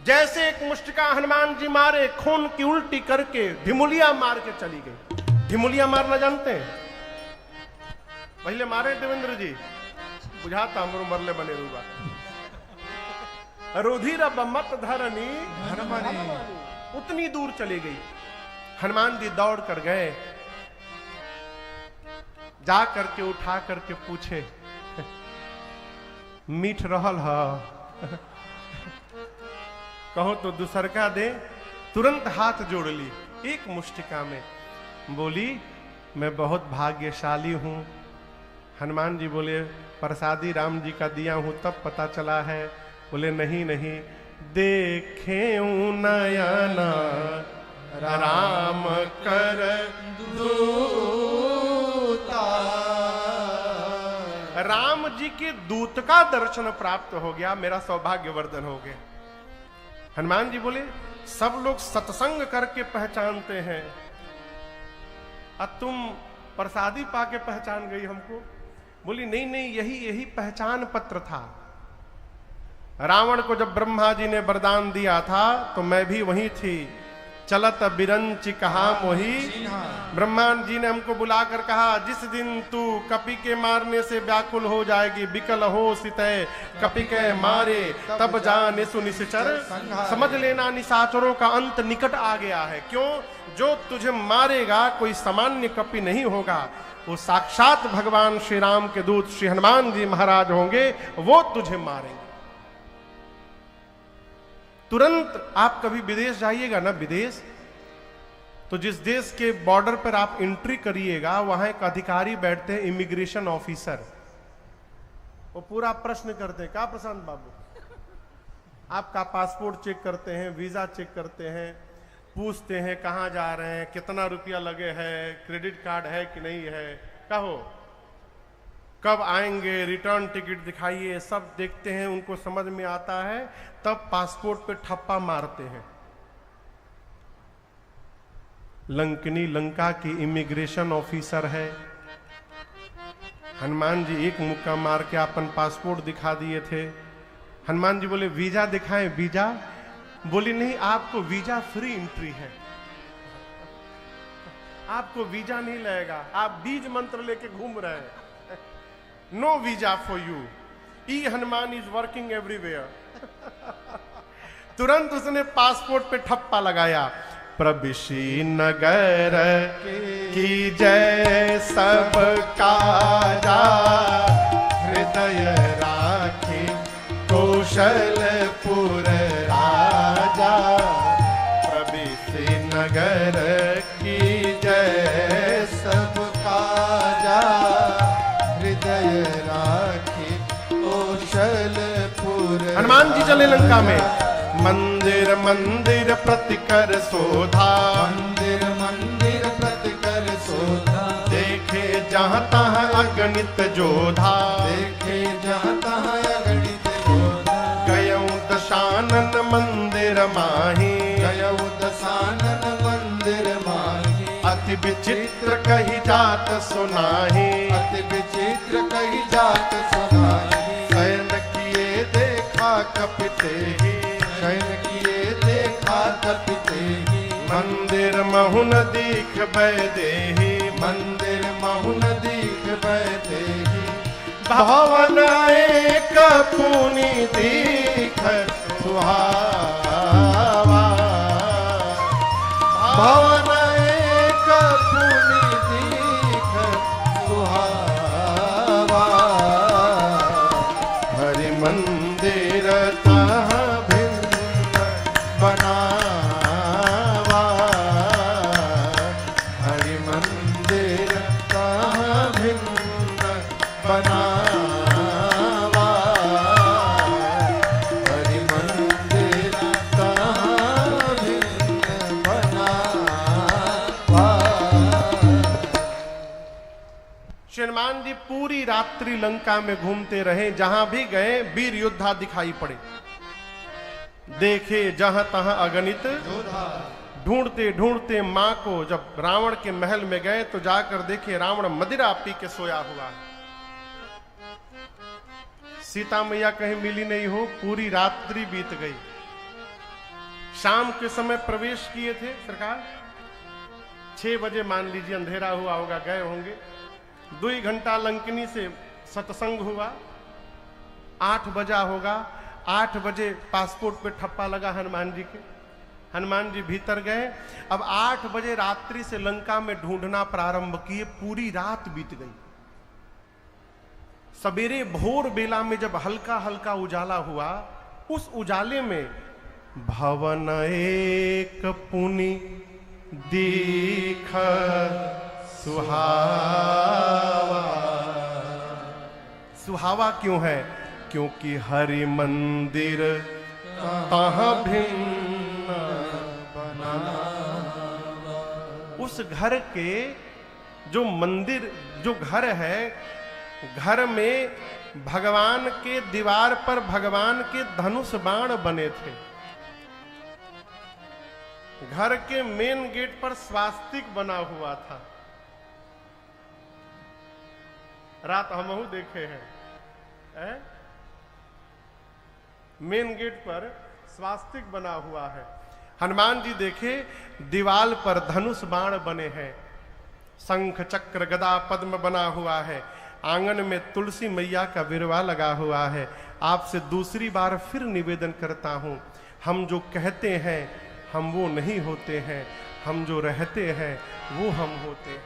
जैसे एक मुष्टिका हनुमान जी मारे, खून की उल्टी करके ढिमुलिया मार के चली गई। ढिमुलिया मारना जानते हैं? पहले मारे देवेंद्र जी, बुझाता हमरो मरले बने रूबा। रुधिर बमत धरनी हनुमानी, उतनी दूर चली गई। हनुमान जी दौड़ कर गए, जा करके उठा करके पूछे, मीठ रहल है? कहो तो दूसरका दे। तुरंत हाथ जोड़ ली एक मुष्टिका में। बोली, मैं बहुत भाग्यशाली हूं। हनुमान जी बोले, प्रसादी राम जी का दिया हूं तब पता चला है। बोले, नहीं नहीं, देखे नयना राम कर दूता। राम जी के दूत का दर्शन प्राप्त हो गया, मेरा सौभाग्य वर्धन हो गया। हनुमान जी बोले, सब लोग सत्संग करके पहचानते हैं, अब तुम प्रसादी पाके पहचान गई हमको? बोली, नहीं नहीं, यही पहचान पत्र था। रावण को जब ब्रह्मा जी ने वरदान दिया था तो मैं भी वहीं थी। चलत बिरंच कहा मोही। ब्रह्मांड जी ने हमको बुलाकर कहा, जिस दिन तू कपि के मारने से व्याकुल हो जाएगी, बिकल हो सितय कपि के मारे, तब जाने सुनिश्चर। समझ लेना निशाचरों का अंत निकट आ गया है। क्यों? जो तुझे मारेगा कोई सामान्य कपि नहीं होगा, वो साक्षात भगवान श्री राम के दूत श्री हनुमान जी महाराज होंगे, वो तुझे मारेंगे। तुरंत आप कभी विदेश जाइएगा ना, विदेश, तो जिस देश के बॉर्डर पर आप एंट्री करिएगा, वहां एक अधिकारी बैठते हैं, इमिग्रेशन ऑफिसर। वो पूरा प्रश्न करते हैं, क्या प्रशांत बाबू, आपका पासपोर्ट चेक करते हैं, वीजा चेक करते हैं, पूछते हैं कहां जा रहे हैं, कितना रुपया लगे है, क्रेडिट कार्ड है कि नहीं है, कहो कब आएंगे, रिटर्न टिकट दिखाइए, सब देखते हैं। उनको समझ में आता है, तब पासपोर्ट पे ठप्पा मारते हैं। लंकिनी लंका की इमिग्रेशन ऑफिसर है। हनुमान जी एक मुक्का मार के अपन पासपोर्ट दिखा दिए थे। हनुमान जी बोले वीजा दिखाएं, वीजा? बोली नहीं, आपको वीजा फ्री एंट्री है, आपको वीजा नहीं लगेगा, आप बीज मंत्र लेके घूम रहे हैं, नो वीजा फॉर यू, ई हनुमान इज वर्किंग एवरीवेयर। तुरंत उसने पासपोर्ट पे ठप्पा लगाया, प्रविशी नगर की जय सब काजा, हृदय राखी कौशलपुर राजा। प्रविशी नगर की जय सब काजा, हृदय राखी कौशलपुर। हनुमान जी चले लंका में। मंदिर मंदिर प्रतिकर शोधा, मंदिर मंदिर प्रतिकर शोधा, देखे जहाँ तहाँ अगणित जोधा, देखे जहाँ तहाँ अगणित जोधा। गयऊ दशानन मंदिर माही, गयऊ दशानन मंदिर माही, अति विचित्र कही जात सुनाही, अति विचित्र कही जात सुनाही। शयन किए देखा कपिते ही, शयन किए देखा कपिते ही, मंदिर महुन दीख बैदेही, मंदिर महुन दीख बैदेही। भवन एक पुनि दीख सुहावा, भवन एक पुनि दीख सुहावा। हरि मंदिर तहाँ भिन्न बनावा, हरि मंदिर कहाँ भिन्न बनावा, हरि मंदिर कहाँ भिन्न बनावा। हनुमान जी पूरी रात्रि लंका में घूमते रहे, जहां भी गए वीर योद्धा दिखाई पड़े। देखे जहां तहां अगणित जोधा, ढूंढते ढूंढते मां को जब रावण के महल में गए तो जाकर देखे रावण मदिरा पी के सोया हुआ है। सीता मैया कहीं मिली नहीं हो, पूरी रात्रि बीत गई। शाम के समय प्रवेश किए थे सरकार, 6 बजे मान लीजिए अंधेरा हुआ होगा, गए होंगे। 2 घंटा लंकिनी से सत्संग हुआ, 8 बजा होगा। 8 बजे पासपोर्ट पे ठप्पा लगा हनुमान जी के। हनुमान जी भीतर गए। अब 8 बजे रात्रि से लंका में ढूंढना प्रारंभ किए, पूरी रात बीत गई। सवेरे भोर बेला में जब हल्का हल्का उजाला हुआ, उस उजाले में भवन एक पुनि दीख सुहावा। सुहावा क्यों है? क्योंकि हरि मंदिर तहाँ भिन्न बनावा। उस घर के जो मंदिर, जो घर है, घर में भगवान के दीवार पर भगवान के धनुष बाण बने थे। घर के मेन गेट पर स्वास्तिक बना हुआ था। रात हमहू देखे हैं, मेन गेट पर स्वास्तिक बना हुआ है। हनुमान जी देखे दीवाल पर धनुष बाण बने हैं, शंख चक्र गदा पद्म बना हुआ है, आंगन में तुलसी मैया का विरवा लगा हुआ है। आपसे दूसरी बार फिर निवेदन करता हूं, हम जो कहते हैं हम वो नहीं होते हैं, हम जो रहते हैं वो हम होते हैं।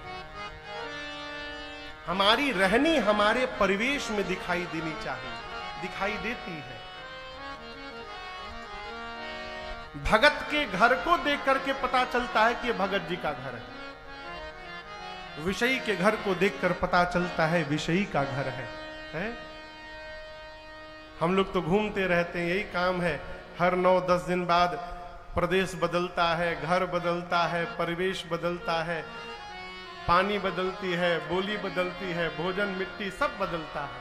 हमारी रहनी हमारे परिवेश में दिखाई देनी चाहिए, दिखाई देती है। भगत के घर को देख करके पता चलता है कि ये भगत जी का घर है। विषयी के घर को देखकर पता चलता है विषयी का घर है? हम लोग तो घूमते रहते हैं, यही काम है। हर 9-10 दिन बाद प्रदेश बदलता है, घर बदलता है, परिवेश बदलता है, पानी बदलती है, बोली बदलती है, भोजन मिट्टी सब बदलता है।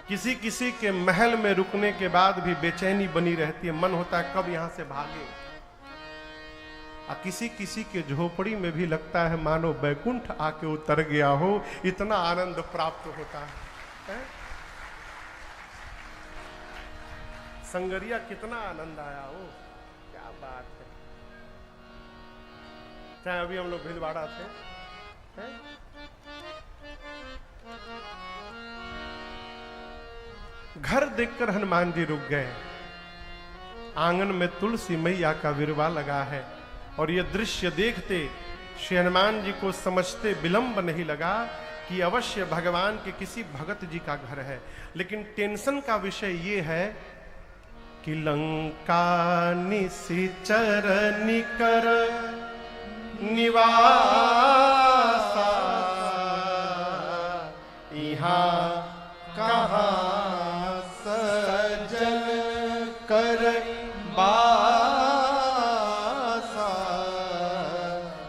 किसी किसी के महल में रुकने के बाद भी बेचैनी बनी रहती है, मन होता है कब यहां से भागे। और किसी किसी के झोपड़ी में भी लगता है मानो बैकुंठ आके उतर गया हो, इतना आनंद प्राप्त होता है। संगरिया कितना आनंद आया हो, क्या बात है। चाहे अभी हम लोग भीलवाड़ा थे, घर देखकर हनुमान जी रुक गए। आंगन में तुलसी मैया का विरवा लगा है और यह दृश्य देखते श्री हनुमान जी को समझते विलंब नहीं लगा कि अवश्य भगवान के किसी भगत जी का घर है। लेकिन टेंशन का विषय यह है कि लंका निशिचर निकर निवासा, यहाँ कहाँ सजल कर बासा।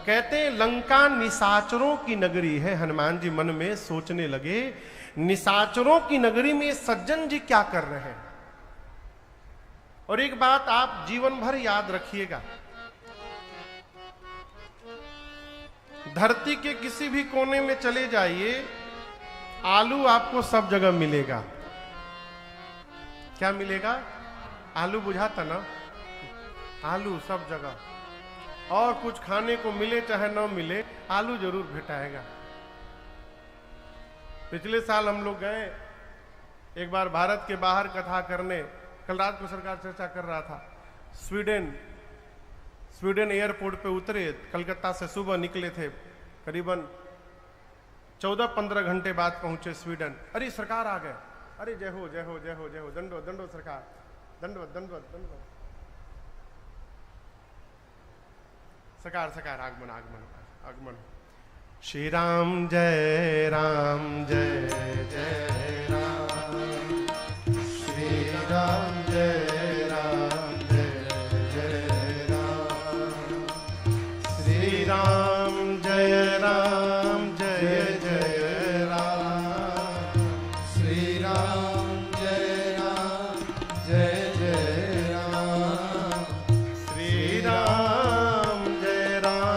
कहते लंका निशाचरों की नगरी है। हनुमान जी मन में सोचने लगे, निशाचरों की नगरी में सज्जन जी क्या कर रहे हैं। और एक बात आप जीवन भर याद रखिएगा, धरती के किसी भी कोने में चले जाइए, आलू आपको सब जगह मिलेगा। क्या मिलेगा? आलू बुझाता ना, आलू सब जगह। और कुछ खाने को मिले चाहे न मिले, आलू जरूर भेटाएगा। पिछले साल हम लोग गए एक बार भारत के बाहर कथा करने, कल रात को सरकार चर्चा कर रहा था। स्वीडन एयरपोर्ट पे उतरे, कलकत्ता से सुबह निकले थे, करीबन 14-15 घंटे बाद पहुंचे स्वीडन। अरे सरकार आ गए, अरे जय हो जय हो जय हो जय हो, दंडो दंडो सरकार, दंडवत दंडवत दंडवत। सरकार सरकार आगमन आगमन आगमन। श्री राम जय जय राम, श्री राम जय राम जय राम जय जय राम, श्री राम जय राम, श्री राम जय राम जय जय राम, श्री राम जय जय राम, श्री राम जय राम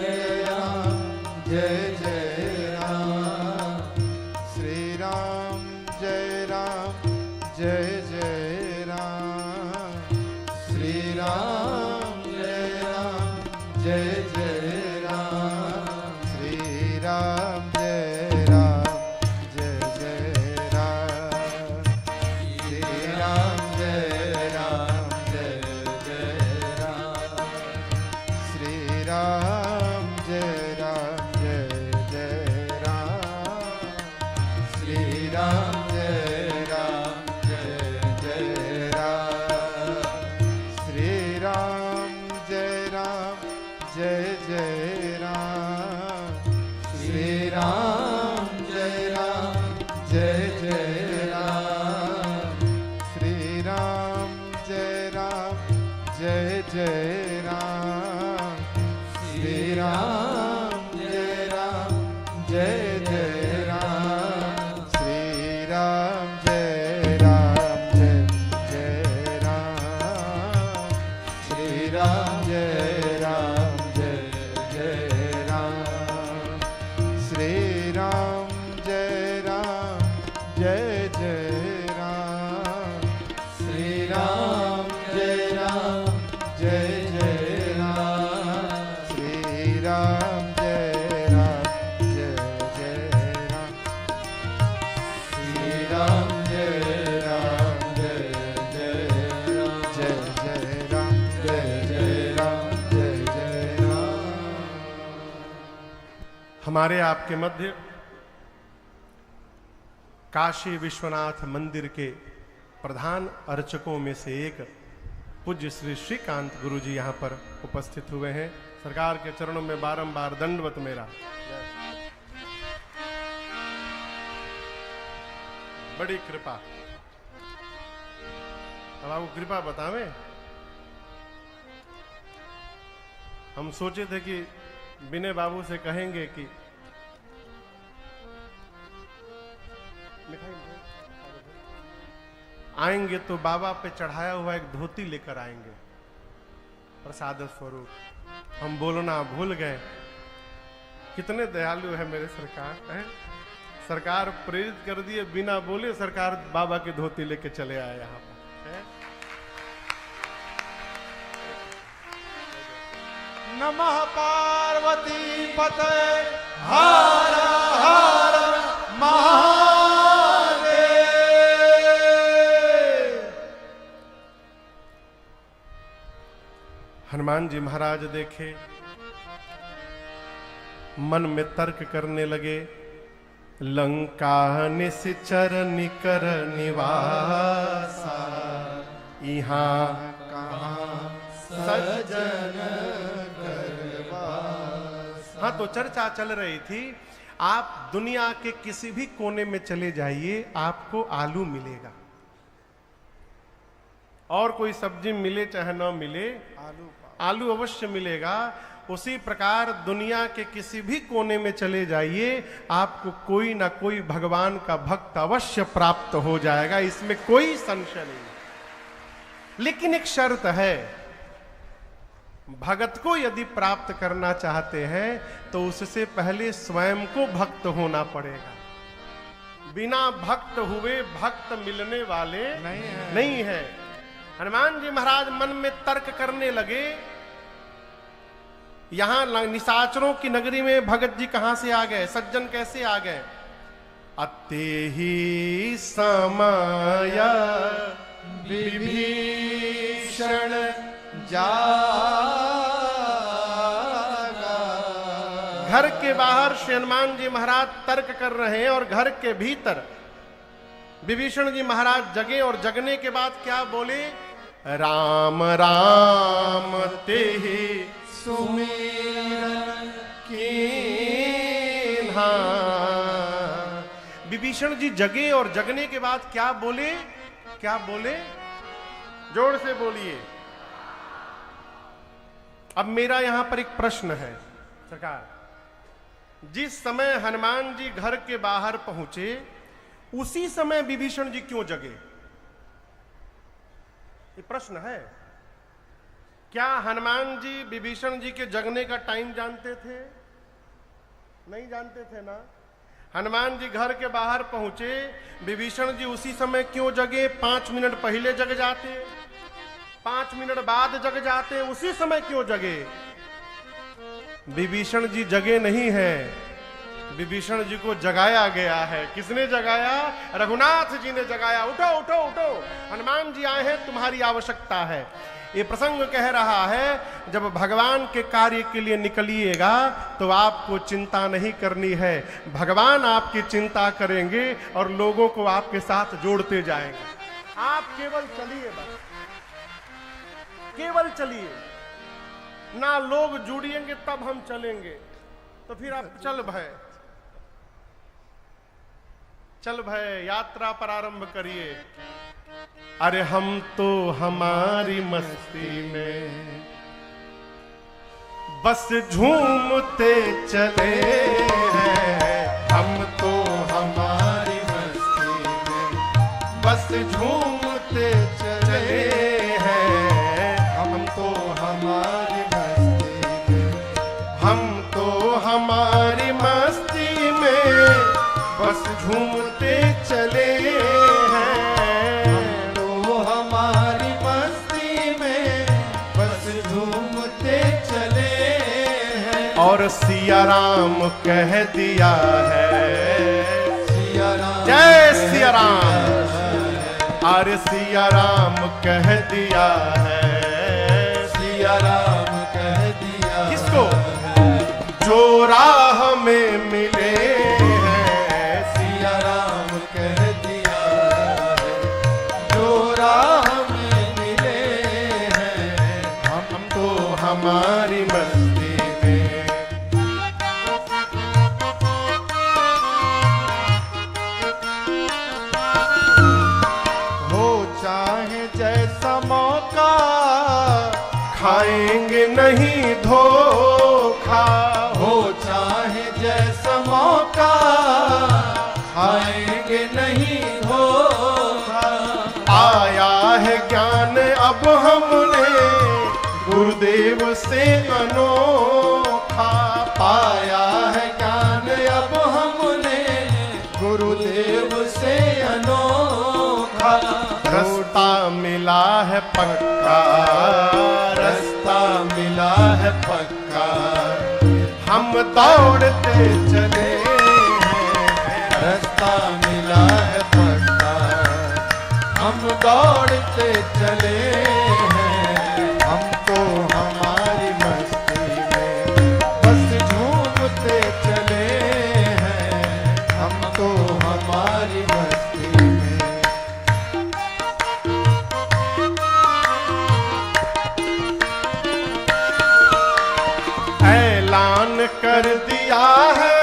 जय राम जय जय राम, श्री राम जय राम, श्री राम जय जय राम, श्री राम जय जय राम, श्री राम जय राम, श्री राम जय राम जय राम, श्री राम जय राम जय हमारे आपके मध्य काशी विश्वनाथ मंदिर के प्रधान अर्चकों में से एक पूज्य श्री श्रीकांत गुरु जी यहाँ पर उपस्थित हुए हैं। सरकार के चरणों में बारंबार दंडवत मेरा। बड़ी कृपा। अब आपको कृपा बतावें। हम सोचे थे कि विनय बाबू से कहेंगे कि आएंगे तो बाबा पे चढ़ाया हुआ एक धोती लेकर आएंगे प्रसाद स्वरूप। हम बोलना भूल गए। कितने दयालु है मेरे सरकार हैं। सरकार प्रेरित कर दिए, बिना बोले सरकार बाबा की धोती लेके चले आए यहाँ पर है? नमः पार्वती पते हर हर महादेव। हनुमान जी महाराज देखे, मन में तर्क करने लगे। लंका निश्चर निकर निवासा, यहाँ कहाँ सजन हाँ, तो चर्चा चल रही थी। आप दुनिया के किसी भी कोने में चले जाइए, आपको आलू मिलेगा। और कोई सब्जी मिले चाहे न मिले, आलू अवश्य मिलेगा। उसी प्रकार दुनिया के किसी भी कोने में चले जाइए, आपको कोई ना कोई भगवान का भक्त अवश्य प्राप्त हो जाएगा, इसमें कोई संशय नहीं। लेकिन एक शर्त है, भगत को यदि प्राप्त करना चाहते हैं तो उससे पहले स्वयं को भक्त होना पड़ेगा। बिना भक्त हुए भक्त मिलने वाले नहीं है। हनुमान जी महाराज मन में तर्क करने लगे। यहां निशाचरों की नगरी में भगत जी कहां से आ गए, सज्जन कैसे आ गए? अते ही समय विभीषण जागा। घर के बाहर श्री हनुमान जी महाराज तर्क कर रहे हैं और घर के भीतर विभीषण जी महाराज जगे और जगने के बाद क्या बोले? राम राम ते सुमिरन कीन्हा। विभीषण जी जगे और जगने के बाद क्या बोले? क्या बोले? जोर से बोलिए। अब मेरा यहां पर एक प्रश्न है सरकार, जिस समय हनुमान जी घर के बाहर पहुंचे उसी समय विभीषण जी क्यों जगे? ये प्रश्न है। क्या हनुमान जी विभीषण जी के जगने का टाइम जानते थे? नहीं जानते थे ना। हनुमान जी घर के बाहर पहुंचे, विभीषण जी उसी समय क्यों जगे? 5 मिनट पहले जग जाते, 5 मिनट बाद जग जाते, उसी समय क्यों जगे? विभीषण जी जगे नहीं है, विभीषण जी को जगाया गया है। किसने जगाया? रघुनाथ जी ने जगाया। उठो उठो उठो, हनुमान जी आए हैं, तुम्हारी आवश्यकता है। ये प्रसंग कह रहा है जब भगवान के कार्य के लिए निकलिएगा तो आपको चिंता नहीं करनी है, भगवान आपकी चिंता करेंगे और लोगों को आपके साथ जोड़ते जाएंगे। आप केवल चलिए, बस केवल चलिए ना। लोग जुड़ेंगे तब हम चलेंगे। तो फिर आप चल भय, चल भय, यात्रा प्रारंभ करिए। अरे हम तो हमारी मस्ती में बस झूमते चले हैं। हम तो हमारी मस्ती में बस झूमते चले हैं। हम तो हमारी मस्ती में, हम तो हमारी मस्ती में बस झूमते चले हैं। हम तो हमारी मस्ती में बस झूमते चले हैं। और सिया राम कह दिया है, सिया राम जय सिया राम। अरे सिया राम कह दिया है, सिया राम कह दिया। किसको? जो राह में खाएंगे नहीं धोखा, हो चाहे जैसा मौका, खाएंगे नहीं धोखा। आया है ज्ञान अब हमने गुरुदेव से अनोखा, पाया है ज्ञान अब हमने गुरुदेव से अनोखा। रास्ता मिला है पक्का, रास्ता मिला है पक्का, हम दौड़ते चले हैं। रास्ता मिला है पक्का, हम दौड़ते चले हैं। हम तो हमारी मस्ती में बस झूमते चले हैं। हम तो हमारी मस्ती में। ऐलान कर दिया है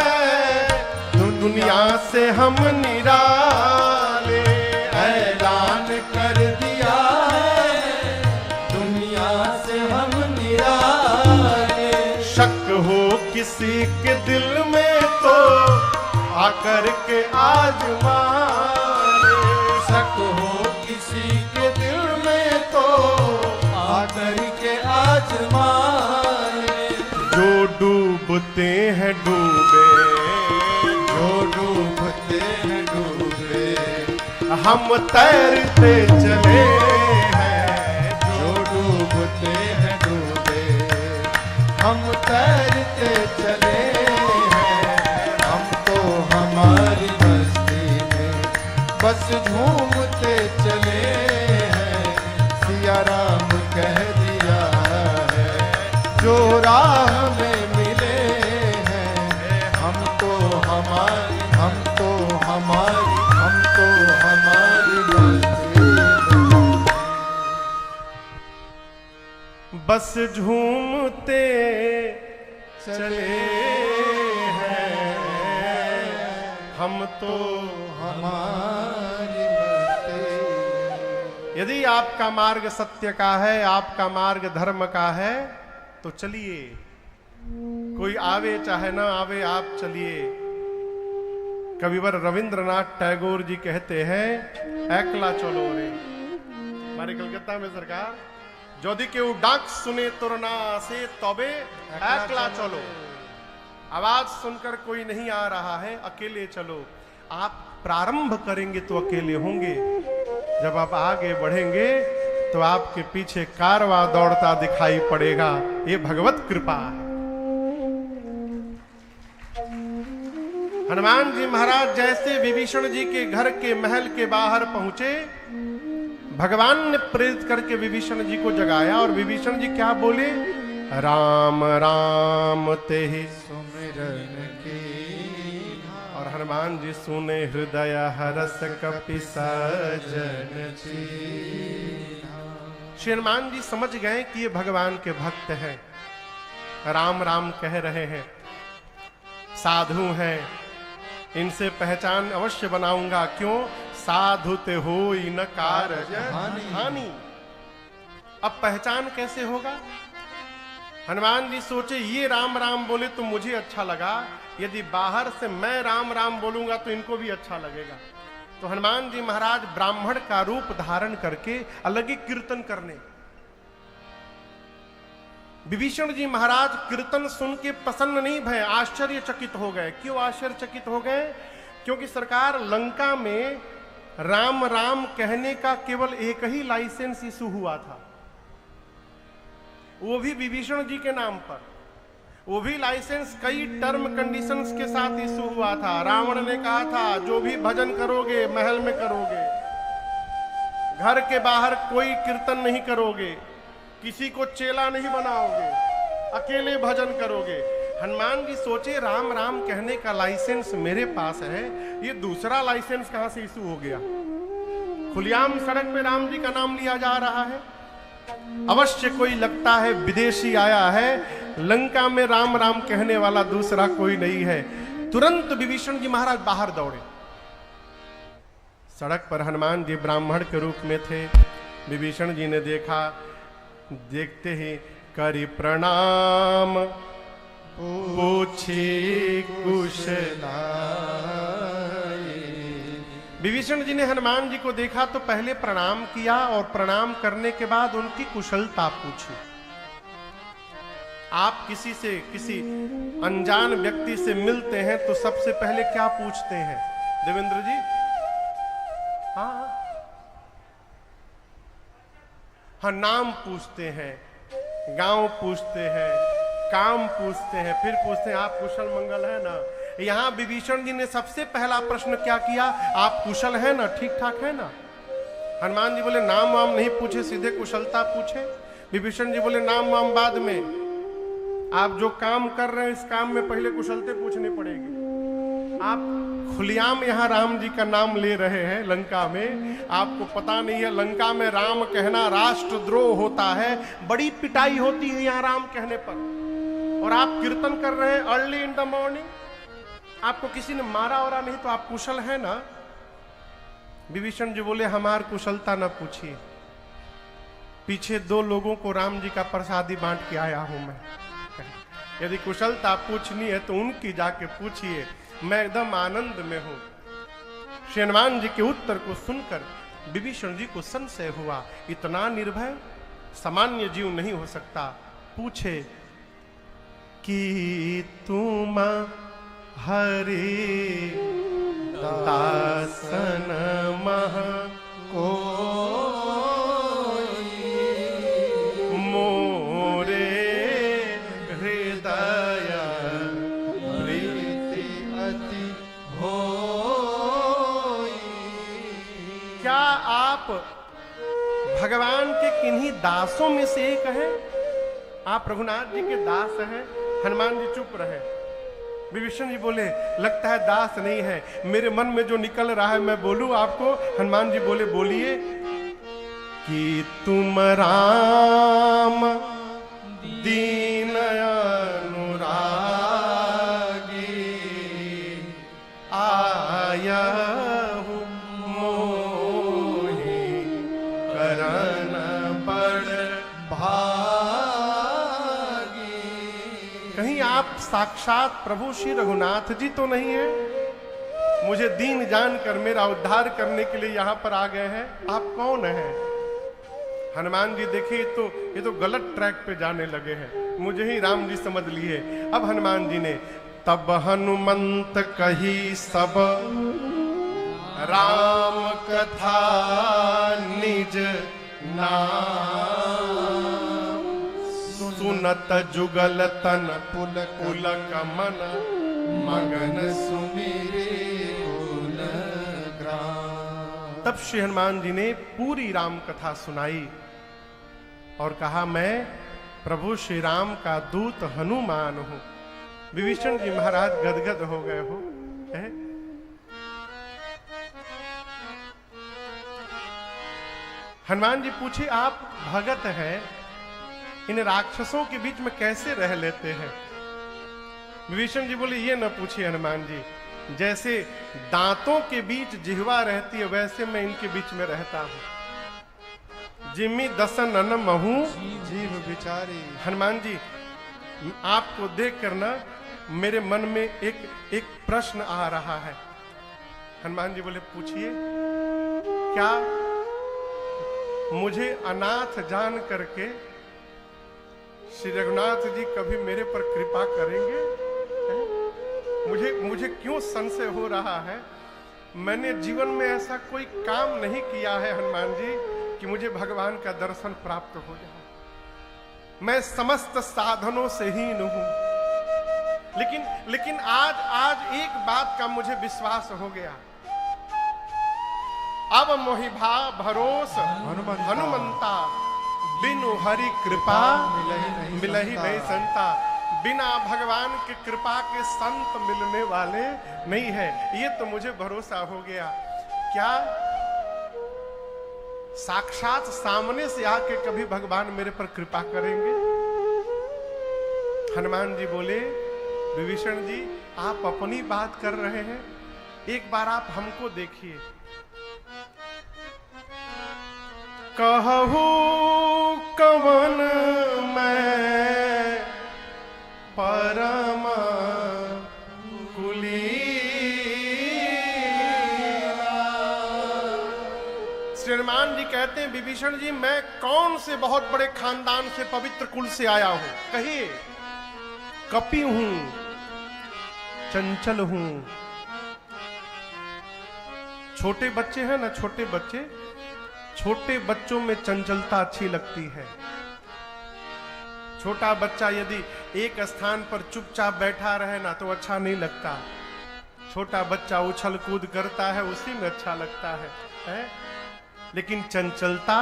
दुनिया से हम निराले, ऐलान कर दिया है दुनिया से हम निराले। शक हो किसी के दिल में तो आकर के आजमा ले। शक हो किसी के दिल में तो आकर के आजमा ले। जो डूबते हैं डूबे, जो डूबते हैं डूबे, हम तैरते चले हैं। जो डूबते हैं डूबे, हम तैरते चले हैं। हम तो हमारी मस्ती में बस झूमते चले हैं। सिया राम कह दिया है जो राह में मिले हैं। हम तो हमारी, हम तो हमारी, हम तो हमारी मस्ती में बस झूमते चले हैं। हम तो हमारी मस्ती। यदि आपका मार्ग सत्य का है, आपका मार्ग धर्म का है, तो चलिए। कोई आवे चाहे ना आवे, आप चलिए। कविवर रविंद्रनाथ टैगोर जी कहते हैं, एकला चलो रे। हमारे कलकत्ता में सरकार, यदि केहू डाक सुने तुरना से तबे एकला चलो। आवाज सुनकर कोई नहीं आ रहा है, अकेले चलो। आप प्रारंभ करेंगे तो अकेले होंगे, जब आप आगे बढ़ेंगे तो आपके पीछे कारवां दौड़ता दिखाई पड़ेगा। ये भगवत कृपा है। हनुमान जी महाराज जैसे विभीषण जी के घर के महल के बाहर पहुंचे, भगवान ने प्रेरित करके विभीषण जी को जगाया, और विभीषण जी क्या बोले? राम राम तेहि सुमिरन की। और हनुमान जी सुने हृदय हरस कपि सजन चीन्हा। श्री हनुमान जी समझ गए कि ये भगवान के भक्त हैं, राम राम कह रहे हैं, साधु हैं, इनसे पहचान अवश्य बनाऊंगा। क्यों? साधु ते होई न कारज हानि। अब पहचान कैसे होगा? हनुमान जी सोचे, ये राम राम बोले तो मुझे अच्छा लगा, यदि बाहर से मैं राम राम बोलूंगा तो इनको भी अच्छा लगेगा। तो हनुमान जी महाराज ब्राह्मण का रूप धारण करके अलग ही कीर्तन करने। विभीषण जी महाराज कीर्तन सुन के प्रसन्न नहीं भय, आश्चर्यचकित हो गए। क्यों आश्चर्यचकित हो गए? क्योंकि सरकार लंका में राम राम कहने का केवल एक ही लाइसेंस इशू हुआ था, वो भी विभीषण जी के नाम पर। वो भी लाइसेंस कई टर्म कंडीशंस के साथ इशू हुआ था। रावण ने कहा था, जो भी भजन करोगे महल में करोगे, घर के बाहर कोई कीर्तन नहीं करोगे, किसी को चेला नहीं बनाओगे, अकेले भजन करोगे। हनुमान जी सोचे, राम राम कहने का लाइसेंस मेरे पास है, ये दूसरा लाइसेंस कहां से इशू हो गया? खुलेआम सड़क पे राम जी का नाम लिया जा रहा है। अवश्य कोई लगता है विदेशी आया है, लंका में राम राम कहने वाला दूसरा कोई नहीं है। तुरंत विभीषण जी महाराज बाहर दौड़े। सड़क पर हनुमान जी ब्राह्मण के रूप में थे। विभीषण जी ने देखा, देखते ही करी प्रणाम पूछी कुशलाए। विभीषण जी ने हनुमान जी को देखा तो पहले प्रणाम किया और प्रणाम करने के बाद उनकी कुशलता पूछी। आप किसी अनजान व्यक्ति से मिलते हैं तो सबसे पहले क्या पूछते हैं देवेंद्र जी? हाँ, नाम पूछते हैं, गांव पूछते हैं, काम पूछते हैं, फिर पूछते हैं आप कुशल मंगल है ना। यहां विभीषण जी ने सबसे पहला प्रश्न क्या किया? आप कुशल है ना, ठीक ठाक है ना। हनुमान जी बोले नाम वाम नहीं पूछे, सीधे कुशलता पूछे। विभीषण जी बोले नाम वाम बाद में, आप जो काम कर रहे हैं इस काम में पहले कुशलते पूछनी पड़ेगी। आप खुलेआम यहां राम जी का नाम ले रहे हैं लंका में, आपको पता नहीं है लंका में राम कहना राष्ट्रद्रोह होता है, बड़ी पिटाई होती है यहां राम कहने पर। और आप कीर्तन कर रहे हैं अर्ली इन द मॉर्निंग, आपको किसी ने मारा और नहीं तो आप कुशल है ना। विभीषण जी बोले हमार कुशलता न पूछिए, पीछे 2 लोगों को राम जी का प्रसादी बांट के आया हूं मैं। यदि कुशलता पूछनी है तो उनकी जाके पूछिए, मैं एकदम आनंद में हूं। श्री हनुमान जी के उत्तर को सुनकर विभीषण जी को संशय हुआ, इतना निर्भय सामान्य जीव नहीं हो सकता। पूछे कि तुम हरि दासन मह को भगवान के किन्हीं दासों में से एक है? आप रघुनाथ जी के दास हैं। हनुमान जी चुप रहे। विभीषण जी बोले लगता है दास नहीं है, मेरे मन में जो निकल रहा है मैं बोलूं आपको। हनुमान जी बोले बोलिए। कि तुम राम दीन अनुरागी आया साक्षात प्रभु श्री रघुनाथ जी तो नहीं है? मुझे दीन जानकर मेरा उद्धार करने के लिए यहाँ पर आ गए हैं, आप कौन हैं? हनुमान जी देखे ये तो गलत ट्रैक पे जाने लगे हैं, मुझे ही राम जी समझ लिए। अब हनुमान जी ने तब हनुमंत कही सब राम कथा निज नाम, सुनत जुगल तन पुलक मन मगन सुमिरे कुल ग्राम। तब श्री हनुमान जी ने पूरी राम कथा सुनाई और कहा मैं प्रभु श्री राम का दूत हनुमान हूं। विभीषण जी महाराज गदगद हो गए हो। हनुमान जी पूछे आप भगत हैं, इन राक्षसों के बीच में कैसे रह लेते हैं? विभीषण जी बोले ये न पूछिए हनुमान जी, जैसे दांतों के बीच जिह्वा रहती है वैसे मैं इनके बीच में रहता हूं। जिम्मी दसन न महू जीव बिचारी। हनुमान जी आपको देख कर ना मेरे मन में एक प्रश्न आ रहा है। हनुमान जी बोले पूछिए। क्या मुझे अनाथ जान करके श्री रघुनाथ जी कभी मेरे पर कृपा करेंगे? मुझे क्यों संशय हो रहा है? मैंने जीवन में ऐसा कोई काम नहीं किया है हनुमान जी कि मुझे भगवान का दर्शन प्राप्त हो जाए। मैं समस्त साधनों से हीन हूं, लेकिन आज एक बात का मुझे विश्वास हो गया। अब मोहि भा भरोस हनुमंता, बिनु हरि कृपा मिलहि नहीं संता। बिना भगवान की कृपा के संत मिलने वाले नहीं है, ये तो मुझे भरोसा हो गया। क्या साक्षात सामने से आके कभी भगवान मेरे पर कृपा करेंगे? हनुमान जी बोले विभीषण जी आप अपनी बात कर रहे हैं, एक बार आप हमको देखिए। कहू पवन में परम हनुमान जी कहते हैं विभीषण जी मैं कौन से बहुत बड़े खानदान से पवित्र कुल से आया हूं, कहिए। कपि हूं, चंचल हूं। छोटे बच्चे हैं ना, छोटे बच्चे, छोटे बच्चों में चंचलता अच्छी लगती है। छोटा बच्चा यदि एक स्थान पर चुपचाप बैठा रहे ना तो अच्छा नहीं लगता। छोटा बच्चा उछल कूद करता है, उसी में अच्छा लगता है? लेकिन चंचलता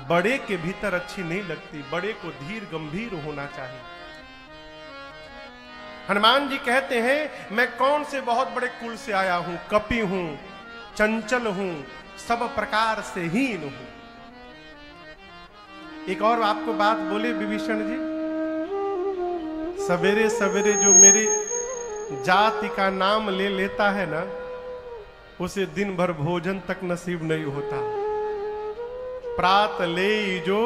बड़े के भीतर अच्छी नहीं लगती। बड़े को धीर गंभीर होना चाहिए। हनुमान जी कहते हैं मैं कौन से बहुत बड़े कुल से आया हूं, कपि हूं, चंचल हूं, सब प्रकार से हीन हूं। एक और आपको बात बोले विभीषण जी, सवेरे सवेरे जो मेरी जाति का नाम ले लेता है ना, उसे दिन भर भोजन तक नसीब नहीं होता। प्रात ले जो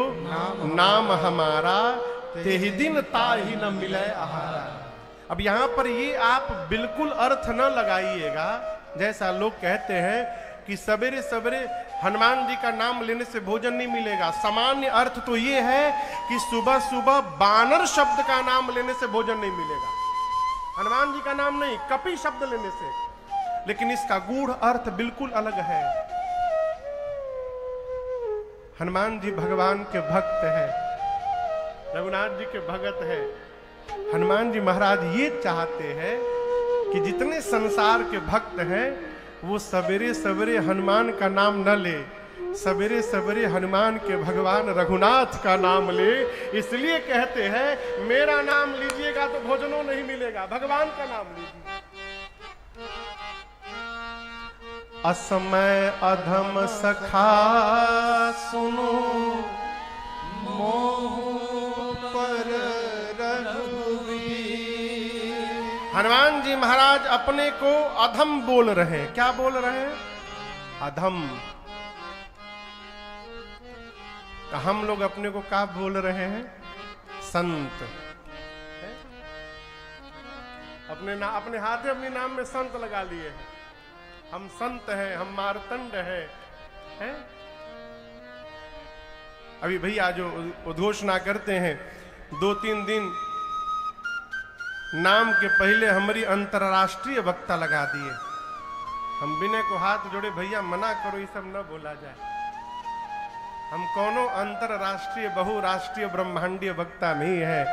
नाम हमारा, ते ही दिन ताहि न मिले आहारा। अब यहां पर ये आप बिल्कुल अर्थ न लगाइएगा जैसा लोग कहते हैं कि सवेरे सवेरे हनुमान जी का नाम लेने से भोजन नहीं मिलेगा। सामान्य अर्थ तो ये है कि सुबह सुबह बानर शब्द का नाम लेने से भोजन नहीं मिलेगा। हनुमान जी का नाम नहीं, कपि शब्द लेने से। लेकिन इसका गूढ़ अर्थ बिल्कुल अलग है। हनुमान जी भगवान के भक्त हैं, रघुनाथ जी के भगत हैं। हनुमान जी महाराज ये चाहते हैं कि जितने संसार के भक्त हैं वो सवेरे सवेरे हनुमान का नाम न ले, सवेरे सवेरे हनुमान के भगवान रघुनाथ का नाम ले। इसलिए कहते हैं मेरा नाम लीजिएगा तो भोजनों नहीं मिलेगा, भगवान का नाम लीजिए। असमय अधम सखा सुनो, मोह पर रघुवीर। हनुमान जी महाराज अपने को अधम बोल रहे हैं। क्या बोल रहे हैं? अधम। हम लोग अपने को क्या बोल रहे हैं? संत। अपने हाथे अपने नाम में संत लगा लिए हैं। हम संत हैं, हम मार्तंड हैं। अभी भैया जो उद्घोषणा करते हैं 2-3 दिन नाम के पहले हमारी अंतरराष्ट्रीय वक्ता लगा दिए। हम विनय को हाथ जोड़े, भैया मना करो ये सब न बोला जाए। हम कोनो अंतरराष्ट्रीय बहुराष्ट्रीय ब्रह्मांडीय वक्ता नहीं है,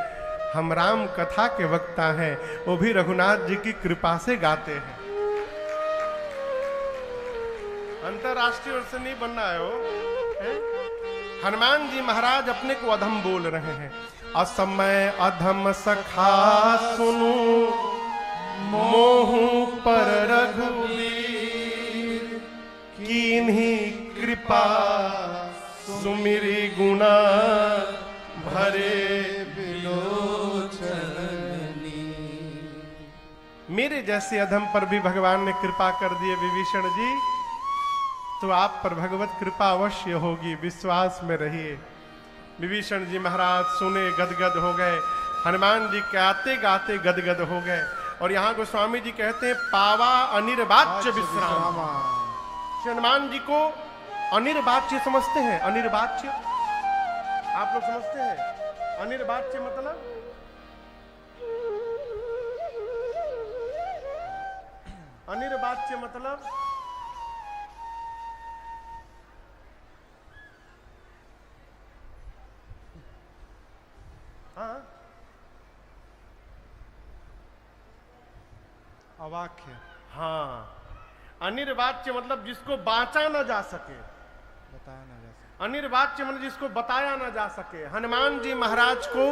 हम राम कथा के वक्ता हैं, वो भी रघुनाथ जी की कृपा से गाते हैं। अंतरराष्ट्रीय ओर से नहीं बनना है वो। हनुमान जी महाराज अपने को अधम बोल रहे हैं। असमय अधम सखा सुनु, मोह पर रघुवीर। कीन्ही कृपा सुमिरी गुना, भरे बिलोचनी। मेरे जैसे अधम पर भी भगवान ने कृपा कर दिए विभीषण जी, तो आप पर भगवत कृपा अवश्य होगी, विश्वास में रहिए। विभीषण जी महाराज सुने, गदगद हो गए। हनुमान जी गाते गाते गदगद हो गए। और यहाँ गोस्वामी जी कहते हैं पावा अनिर्वाच्य विश्राम। हनुमान जी को अनिर्वाच्य समझते हैं। अनिर्वाच्य आप लोग समझते हैं? अनिर्वाच्य मतलब अनिर्वाच्य मतलब अवाक्य। हाँ, अनिर्वाच्य मतलब जिसको बांचा ना जा सके, बताया ना जा सके। अनिर्वाच्य मतलब जिसको बताया ना जा सके। हनुमान जी महाराज को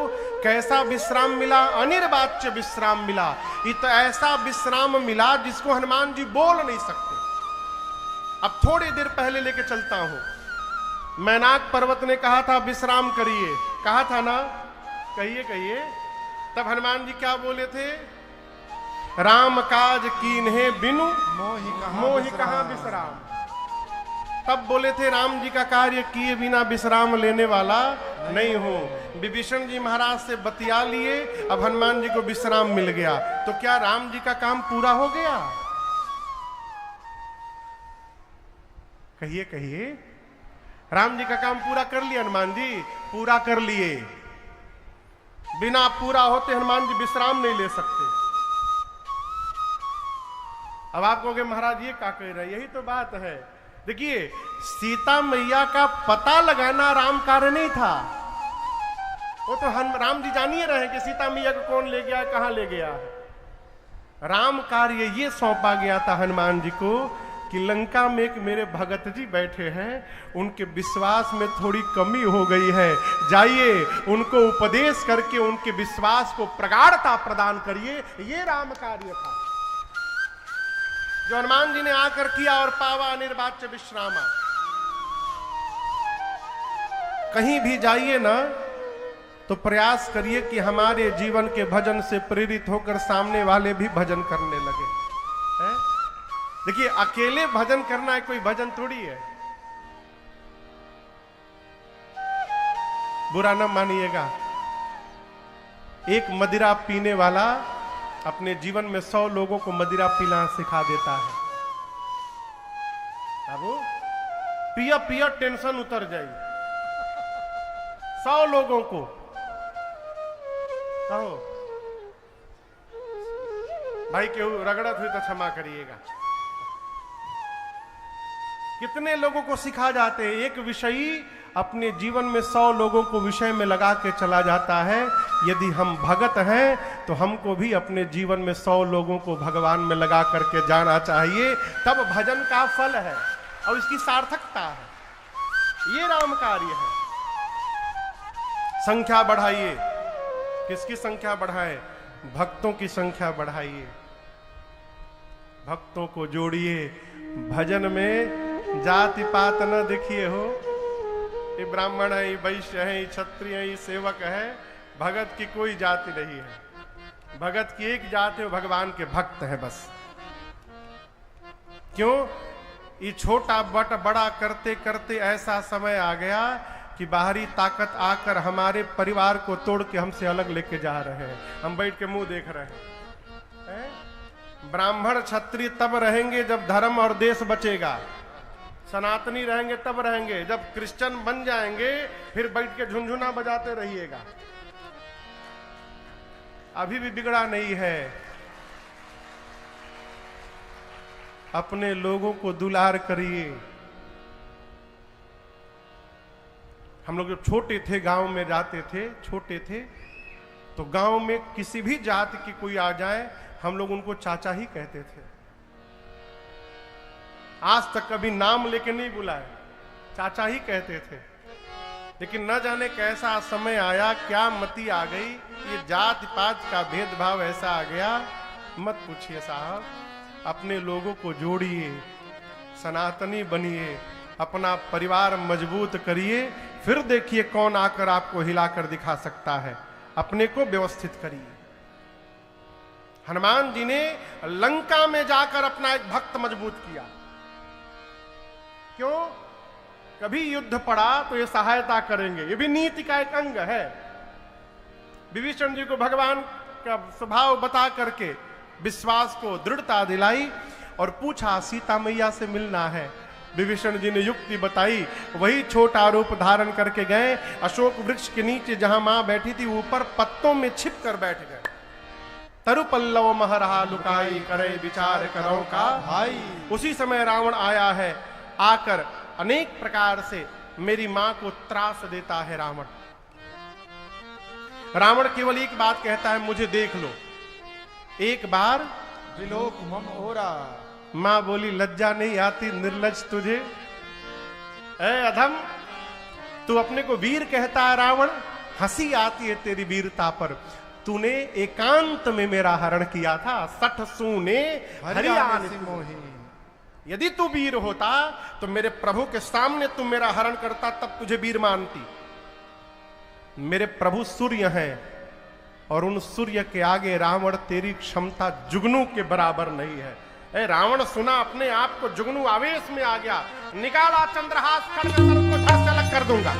कैसा विश्राम मिला? अनिर्वाच्य विश्राम मिला। ये तो ऐसा विश्राम मिला जिसको हनुमान जी बोल नहीं सकते। अब थोड़ी देर पहले लेके चलता हूं। मैनाक पर्वत ने कहा था विश्राम करिए, कहा था ना? कहिए कहिए। तब हनुमान जी क्या बोले थे? राम काज कीन्हे बिनु, मोहि कहां विश्राम। तब बोले थे राम जी का कार्य किए बिना विश्राम लेने वाला नहीं हूं। विभीषण जी महाराज से बतिया लिए, अब हनुमान जी को विश्राम मिल गया, तो क्या राम जी का काम पूरा हो गया? कहिए कहिए, राम जी का काम पूरा कर लिया हनुमान जी? पूरा कर लिए। बिना पूरा होते हनुमान जी विश्राम नहीं ले सकते। अब आप कहोगे महाराज ये क्या कह रहे हैं? यही तो बात है। देखिए, सीता मैया का पता लगाना राम कार्य नहीं था। वो तो हम राम जी जानिए रहे कि सीता मैया को कौन ले गया, कहां ले गया है। राम कार्य ये सौंपा गया था हनुमान जी को कि लंका में एक मेरे भगत जी बैठे हैं, उनके विश्वास में थोड़ी कमी हो गई है, जाइए उनको उपदेश करके उनके विश्वास को प्रगाढ़ता प्रदान करिए। ये राम कार्य था जो हनुमान जी ने आकर किया और पावा निर्वाच्य विश्रामा। कहीं भी जाइए ना तो प्रयास करिए कि हमारे जीवन के भजन से प्रेरित होकर सामने वाले भी भजन करने लगे। है? देखिए, अकेले भजन करना है कोई भजन थोड़ी है। बुरा न मानिएगा, एक मदिरा पीने वाला अपने जीवन में 100 लोगों को मदिरा पीना सिखा देता है। बाबू, पिया पिया टेंशन उतर जाए। 100 लोगों को कहो भाई, केहू रगड़त हुई तो क्षमा करिएगा। कितने लोगों को सिखा जाते हैं। एक विषयी अपने जीवन में 100 लोगों को विषय में लगा के चला जाता है। यदि हम भगत हैं तो हमको भी अपने जीवन में 100 लोगों को भगवान में लगा करके जाना चाहिए, तब भजन का फल है और इसकी सार्थकता है। ये राम कार्य है। संख्या बढ़ाइए। किसकी संख्या बढ़ाएं? भक्तों की संख्या बढ़ाइए, भक्तों को जोड़िए। भजन में जाति पात न देखिए हो, ये ब्राह्मण है, ये वैश्य है, ये क्षत्रिय है, ये सेवक है। भगत की कोई जाति नहीं है। भगत की एक जाति है, भगवान के भक्त है बस। क्यों? ये छोटा बट बड़ा करते करते ऐसा समय आ गया कि बाहरी ताकत आकर हमारे परिवार को तोड़ के हमसे अलग लेके जा रहे हैं। हम बैठ के मुंह देख रहे हैं। ब्राह्मण क्षत्रिय तब रहेंगे जब धर्म और देश बचेगा। सनातनी रहेंगे तब रहेंगे, जब क्रिश्चियन बन जाएंगे फिर बैठ के झुनझुना बजाते रहिएगा। अभी भी बिगड़ा नहीं है। अपने लोगों को दुलार करिए। हम लोग जब छोटे थे, गांव में जाते थे, छोटे थे, तो गांव में किसी भी जाति की कोई आ जाए, हम लोग उनको चाचा ही कहते थे। आज तक कभी नाम लेके नहीं बुलाए, चाचा ही कहते थे। लेकिन न जाने कैसा समय आया, क्या मति आ गई, ये जात पात का भेदभाव ऐसा आ गया, मत पूछिए साहब। अपने लोगों को जोड़िए, सनातनी बनिए, अपना परिवार मजबूत करिए, फिर देखिए कौन आकर आपको हिलाकर दिखा सकता है। अपने को व्यवस्थित करिए। हनुमान जी ने लंका में जाकर अपना एक भक्त मजबूत किया। क्यों? कभी युद्ध पड़ा तो ये सहायता करेंगे, ये भी नीति का एक अंग है। विभीषण जी को भगवान का स्वभाव बता करके विश्वास को दृढ़ता दिलाई और पूछा सीता मैया से मिलना है। विभीषण जी ने युक्ति बताई, वही छोटा रूप धारण करके गए। अशोक वृक्ष के नीचे जहां मां बैठी थी, ऊपर पत्तों में छिप कर बैठ गए। तरु पल्लव महरहा लुकाई, करे विचार करो का भाई। उसी समय रावण आया है, आकर अनेक प्रकार से मेरी मां को त्रास देता है। रावण केवल एक बात कहता है, मुझे देख लो एक बार। विलोक मम ओरा। मां बोली, लज्जा नहीं आती निर्लज तुझे? ऐ अधम, तू अपने को वीर कहता है रावण, हंसी आती है तेरी वीरता पर। तूने एकांत में मेरा हरण किया था, 60 सूने हरियाण मोही। यदि तू वीर होता तो मेरे प्रभु के सामने तू मेरा हरण करता, तब तुझे वीर मानती। मेरे प्रभु सूर्य हैं और उन सूर्य के आगे रावण तेरी क्षमता जुगनू के बराबर नहीं है। रावण सुना, अपने आप को जुगनू आवेश में आ गया, निकाला चंद्रहास, खड्ग सर को धड़ से अलग कर दूंगा।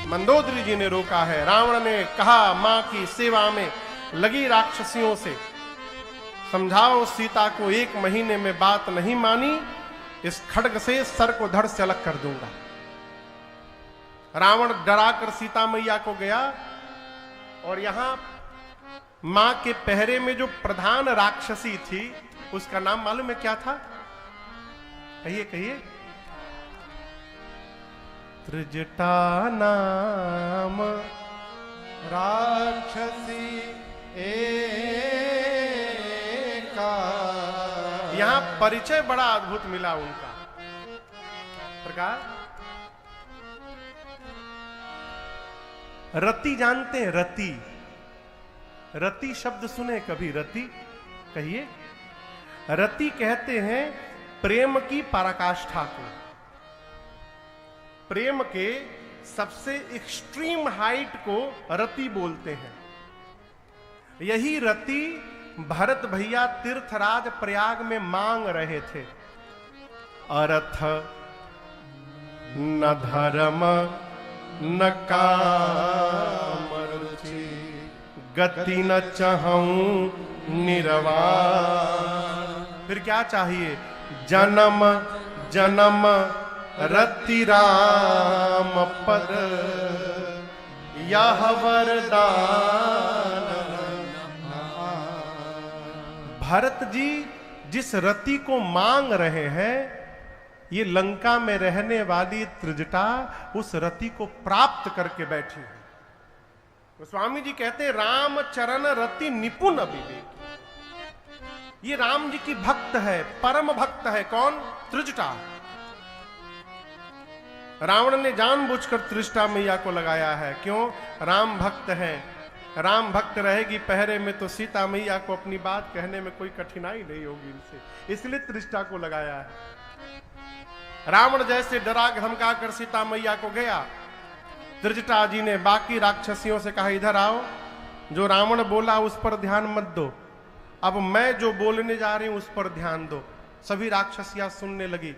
मंदोदरी जी ने रोका है। रावण ने कहा, मां की सेवा में लगी राक्षसियों से समझाओ सीता को, 1 महीने में बात नहीं मानी, इस खड्ग से सर को धड़ से अलग कर दूंगा। रावण डराकर सीता मैया को गया, और यहां मां के पहरे में जो प्रधान राक्षसी थी, उसका नाम मालूम है क्या था? कहिए कहिए। त्रिजटा नाम राक्षसी एका। यहां परिचय बड़ा अद्भुत मिला उनका। प्रकार रति जानते हैं? रति, रति शब्द सुने कभी? रति कहिए। रति कहते हैं प्रेम की पराकाष्ठा को, प्रेम के सबसे एक्सट्रीम हाइट को रति बोलते हैं। यही रति भरत भैया तीर्थराज प्रयाग में मांग रहे थे। अर्थ न धर्म न काम रुचि, गति न चाहूं निर्वाण। फिर क्या चाहिए? जन्म जन्म रति राम पद, यह वरदान। भरत जी जिस रति को मांग रहे हैं, ये लंका में रहने वाली त्रिजटा उस रति को प्राप्त करके बैठी है। तो स्वामी जी कहते हैं, राम चरण रति निपुण विवेक। ये राम जी की भक्त है, परम भक्त है। कौन? त्रिजटा। रावण ने जानबूझकर त्रिजटा मैया को लगाया है। क्यों? राम भक्त है। राम भक्त रहेगी पहरे में तो सीता मैया को अपनी बात कहने में कोई कठिनाई नहीं होगी इनसे, इसलिए त्रिजटा को लगाया है। रावण जैसे डरा धमका कर सीता मैया को गया, त्रिजटा जी ने बाकी राक्षसियों से कहा, इधर आओ, जो रावण बोला उस पर ध्यान मत दो, अब मैं जो बोलने जा रही हूं उस पर ध्यान दो। सभी राक्षसियां सुनने लगी।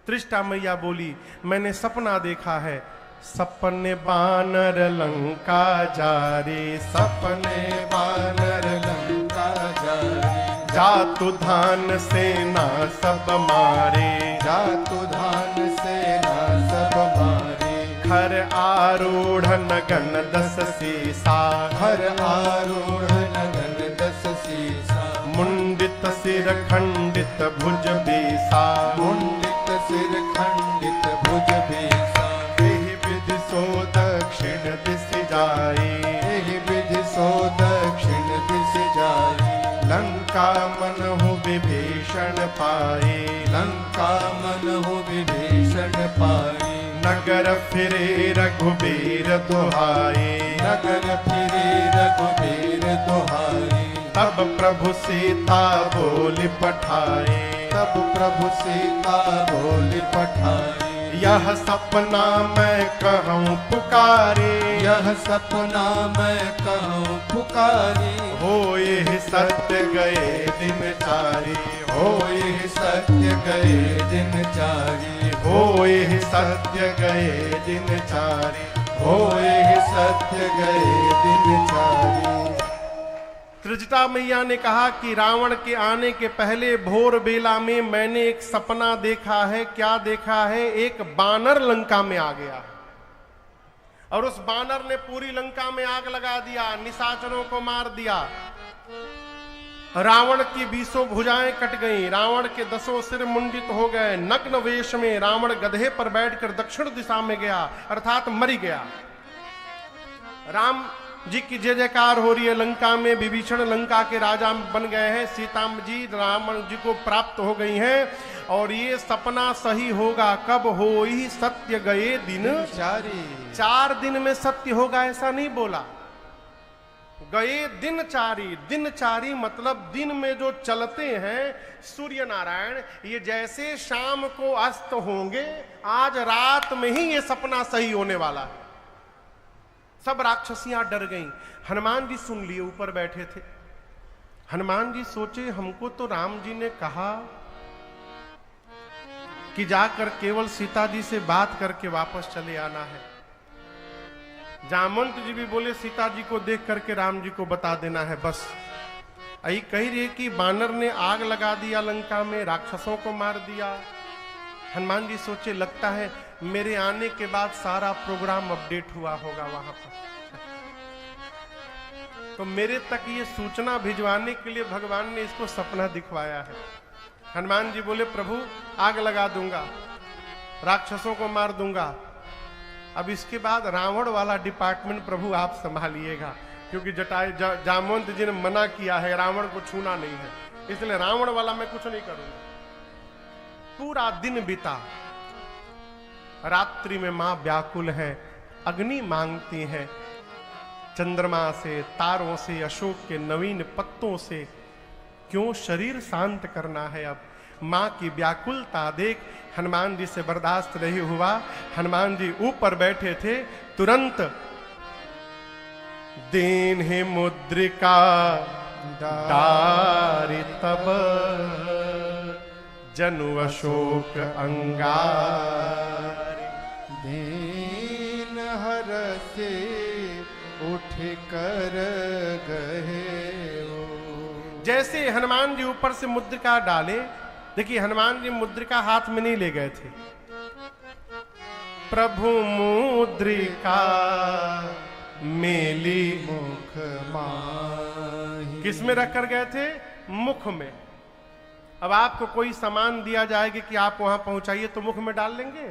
त्रिजटा मैया बोली, मैंने सपना देखा है, सपने बानर लंका जा रे, सपने बानर लंका जा रे, जातु धान सेना सब मारे, जातु धान सेना सब मारे, खर आरूढ़ नगन 10 सीसा, हर आरूढ़ नगन 10 सीसा, मुंडित सिर खंडित भुज बीसा, मुंडित सिर खंडित भुज बीसा, एहि विधि सो दक्षिण दिश जाई, एहि विधि सो दक्षिण दिश जाई, लंका मनहु विभीषण पाए, लंका मनहु विभीषण पाए, नगर फिरे रघुबीर दुहाए, नगर फिरे रघुबीर दुहाए, तब प्रभु सीता बोली पठाए, तब प्रभु सीता बोली पठाए, यह सपना मैं कहूँ पुकारे, यह सपना मैं कहूँ पुकारे, होए सत्य गए दिन चारी, होए सत्य गए दिन चारी, होए सत्य गए दिन चारी, होए सत्य गए दिन चारी। त्रिजटा मैया ने कहा कि रावण के आने के पहले भोर बेला में मैंने एक सपना देखा है। क्या देखा है? एक बानर लंका में आ गया और उस बानर ने पूरी लंका में आग लगा दिया, निशाचरों को मार दिया, रावण की 20 भुजाएं कट गईं, रावण के 10 सिर मुंडित हो गए, नग्न वेश में रावण गधे पर बैठकर दक्षिण दिशा में गया, अर्थात मरी गया। राम जी की जय जयकार हो रही है। लंका में विभीषण लंका के राजा बन गए हैं, सीता जी रावण जी को प्राप्त हो गई हैं, और ये सपना सही होगा कब? हो ही सत्य गए दिन चारी, 4 दिन में सत्य होगा, ऐसा नहीं बोला। गए दिन चारी, दिन चारी मतलब दिन में जो चलते हैं सूर्य नारायण, ये जैसे शाम को अस्त होंगे, आज रात में ही ये सपना सही होने वाला है। सब राक्षसियां डर गईं। हनुमान जी सुन लिए, ऊपर बैठे थे। हनुमान जी सोचे, हमको तो राम जी ने कहा कि जाकर केवल सीता जी से बात करके वापस चले आना है। जामवंत जी भी बोले सीता जी को देख करके राम जी को बता देना है बस। आई कही रही कि बानर ने आग लगा दिया लंका में, राक्षसों को मार दिया। हनुमान जी सोचे, लगता है मेरे आने के बाद सारा प्रोग्राम अपडेट हुआ होगा वहां पर, तो मेरे तक ये सूचना भिजवाने के लिए भगवान ने इसको सपना दिखवाया है। हनुमान जी बोले, प्रभु आग लगा दूंगा, राक्षसों को मार दूंगा, अब इसके बाद रावण वाला डिपार्टमेंट प्रभु आप संभालिएगा, क्योंकि जामवंत जी ने मना किया है, रावण को छूना नहीं है, इसलिए रावण वाला मैं कुछ नहीं करूंगा। पूरा दिन बीता, रात्रि में मां व्याकुल है, अग्नि मांगती है, चंद्रमा से, तारों से, अशोक के नवीन पत्तों से, क्यों शरीर शांत करना है। अब मां की व्याकुलता देख हनुमान जी से बर्दाश्त नहीं हुआ। हनुमान जी ऊपर बैठे थे, तुरंत दीन ही मुद्रिका डारी तब जनु अशोक अंगार, दीन हर से उठ कर गए वो। जैसे हनुमान जी ऊपर से मुद्रिका डाले, देखिए हनुमान जी मुद्रिका हाथ में नहीं ले गए थे, प्रभु मुद्रिका मेली मुख माही। किस में रख कर गए थे? मुख में। अब आपको कोई सामान दिया जाएगा कि आप वहां पहुंचाइए, तो मुख में डाल लेंगे?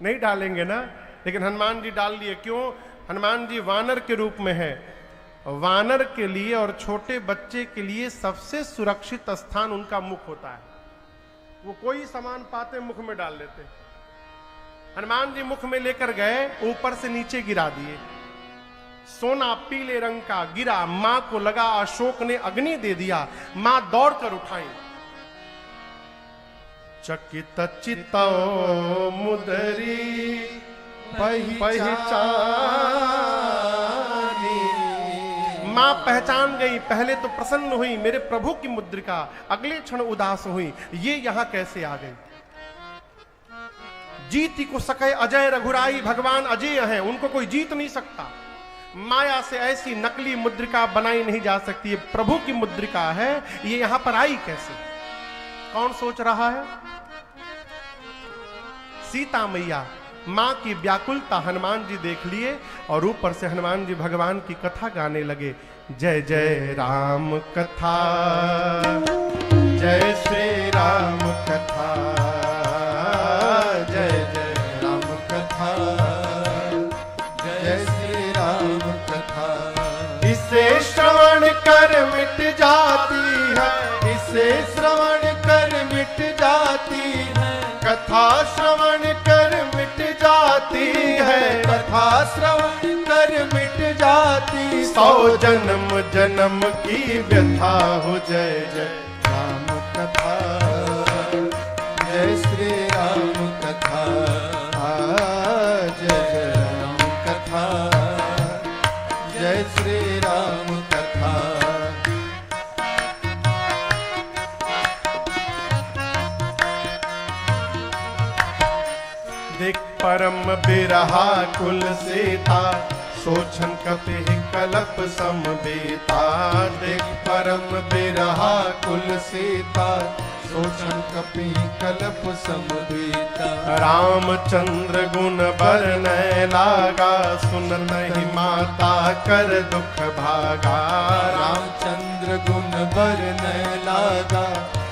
नहीं डालेंगे ना। लेकिन हनुमान जी डाल लिए। क्यों? हनुमान जी वानर के रूप में है। वानर के लिए और छोटे बच्चे के लिए सबसे सुरक्षित स्थान उनका मुख होता है। वो कोई सामान पाते मुख में डाल लेते। हनुमान जी मुख में लेकर गए, ऊपर से नीचे गिरा दिए। सोना पीले रंग का गिरा, मां को लगा अशोक ने अग्नि दे दिया। मां दौड़कर उठाई। चकित चित्तो मुदरी पहचानी। मां पहचान गई। पहले तो प्रसन्न हुई, मेरे प्रभु की मुद्रिका, अगले क्षण उदास हुई, ये यहां कैसे आ गई। जीती को सके अजय रघुराई, भगवान अजय हैं, उनको कोई जीत नहीं सकता। माया से ऐसी नकली मुद्रिका बनाई नहीं जा सकती। ये प्रभु की मुद्रिका है, ये यहां पर आई कैसे? कौन सोच रहा है? सीता मैया। मां की व्याकुलता हनुमान जी देख लिए और ऊपर से हनुमान जी भगवान की कथा गाने लगे। जय जय राम कथा, जय श्री राम कथा, जय जय राम कथा, जय श्री राम कथा। इसे श्रवण कर मिट जाती है, इसे श्रवण कर मिट जाती है, कथा श्रवण कर मिट जाती है, कथा श्रवण कर मिट जाती। 100 जन्म जन्म की व्यथा हो। जय जय राम कथा, जय श्री राम कथा, जय जय राम कथा, जय श्री राम कथा। देख परम बिरहा कुल सीता, सोचन कपि कलप समबीता। देख परम बिरहा कुल सीता, सोचन कपि कलप समबीता। रामचंद्र गुण बरनय लागा, सुनहि माता कर दुख भागा। रामचंद्र गुण बरनय लागा,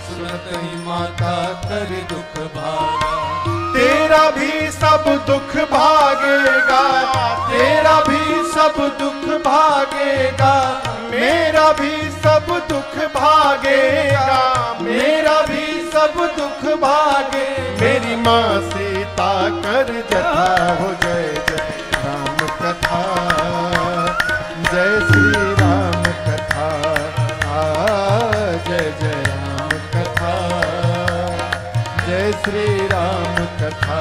सुनहि माता कर दुख भागा। तेरा भी सब दुख भागेगा, तेरा भी सब दुख भागेगा, मेरा भी सब दुख भागेगा, मेरा भी सब दुख भागे। मेरी माँ सीता कर जथा हो। जय जय राम कथा, जय श्री राम कथा, जय जय राम कथा, जय श्री राम कथा।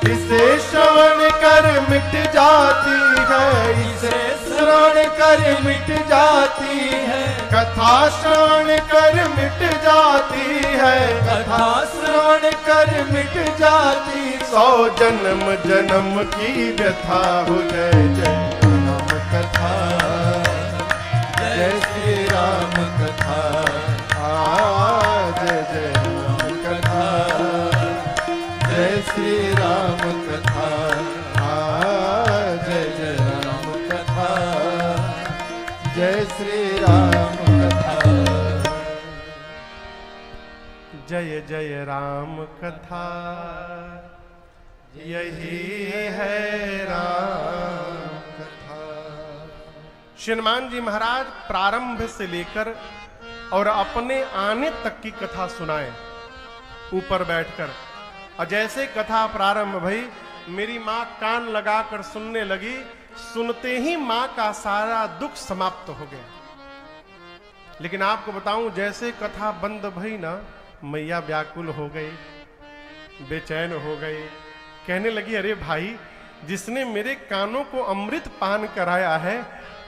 इसे श्रवण कर मिट जाती है, इसे श्रवण कर मिट जाती है, कथा श्रवण कर मिट जाती है, कथा श्रवण कर मिट जाती, 100 जन्म जन्म की व्यथा हो। जय जय राम कथा, जय श्री राम कथा, जय जय राम कथा, जय श्री राम कथा, जय जय राम कथा, जय श्री राम कथा। जय जय राम कथा, यही है राम कथा। श्री हनुमान जी महाराज प्रारंभ से लेकर और अपने आने तक की कथा सुनाए ऊपर बैठकर। और जैसे कथा प्रारंभ भई, मेरी माँ कान लगाकर सुनने लगी। सुनते ही माँ का सारा दुख समाप्त हो गया। लेकिन आपको बताऊं, जैसे कथा बंद भई ना, मैया व्याकुल हो गई, बेचैन हो गई। कहने लगी, अरे भाई, जिसने मेरे कानों को अमृत पान कराया है,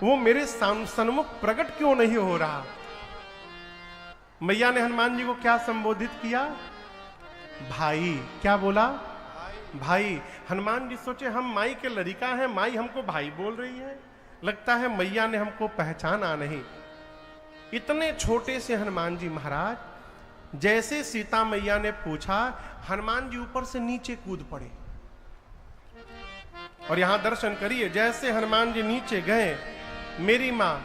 वो मेरे सन्मुख प्रकट क्यों नहीं हो रहा? मैया ने हनुमान जी को क्या संबोधित किया? भाई। क्या बोला? भाई। हनुमान जी सोचे, हम माई के लड़का हैं, माई हमको भाई बोल रही है, लगता है मैया ने हमको पहचाना नहीं। इतने छोटे से हनुमान जी महाराज, जैसे सीता मैया ने पूछा, हनुमान जी ऊपर से नीचे कूद पड़े। और यहां दर्शन करिए, जैसे हनुमान जी नीचे गए, मेरी मां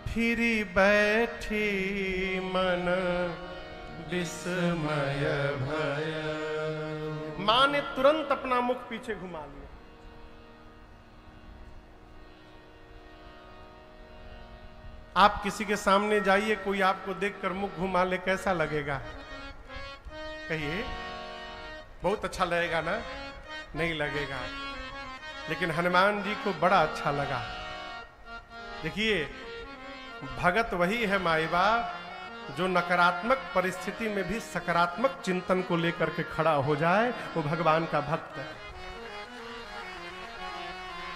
फिरी बैठी मन विस्मय भय। मां ने तुरंत अपना मुख पीछे घुमा लिया। आप किसी के सामने जाइए, कोई आपको देखकर मुख घुमा ले, कैसा लगेगा? कहिए, बहुत अच्छा लगेगा ना? नहीं लगेगा। लेकिन हनुमान जी को बड़ा अच्छा लगा। देखिए, भगत वही है माई बाप जो नकारात्मक परिस्थिति में भी सकारात्मक चिंतन को लेकर के खड़ा हो जाए, वो भगवान का भक्त है।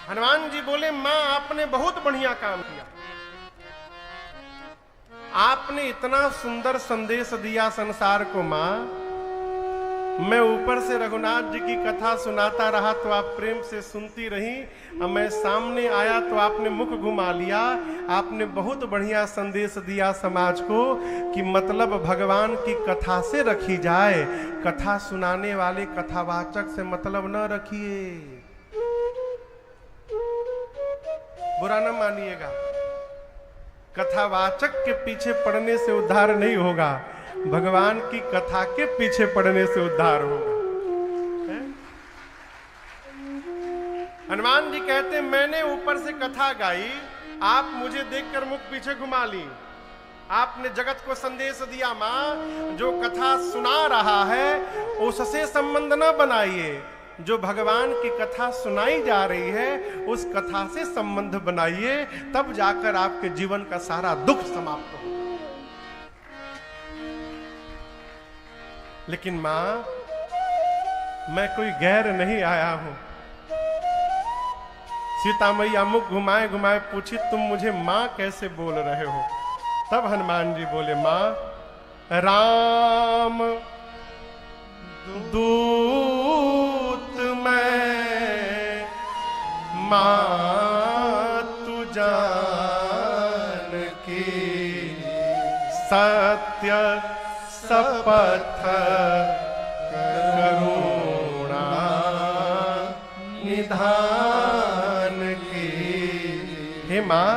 हनुमान जी बोले, मां आपने बहुत बढ़िया काम किया, आपने इतना सुंदर संदेश दिया संसार को। मां, मैं ऊपर से रघुनाथ जी की कथा सुनाता रहा तो आप प्रेम से सुनती रही, अब मैं सामने आया तो आपने मुख घुमा लिया। आपने बहुत बढ़िया संदेश दिया समाज को कि मतलब भगवान की कथा से रखी जाए, कथा सुनाने वाले कथावाचक से मतलब न रखिए। बुरा न मानिएगा, कथावाचक के पीछे पड़ने से उद्धार नहीं होगा, भगवान की कथा के पीछे पड़ने से उद्धार होगा। हनुमान जी कहते, मैंने ऊपर से कथा गाई, आप मुझे देखकर मुख पीछे घुमा ली। आपने जगत को संदेश दिया, मां जो कथा सुना रहा है उससे संबंध न बनाइए, जो भगवान की कथा सुनाई जा रही है उस कथा से संबंध बनाइए, तब जाकर आपके जीवन का सारा दुख समाप्त हो। लेकिन मां, मैं कोई गैर नहीं आया हूं। सीता मैया मुख घुमाए घुमाए पूछी, तुम मुझे मां कैसे बोल रहे हो? तब हनुमान जी बोले, मां राम दूत मैं, मां तू जान की, सत्य शपथ करुणा निधान की। हे मां,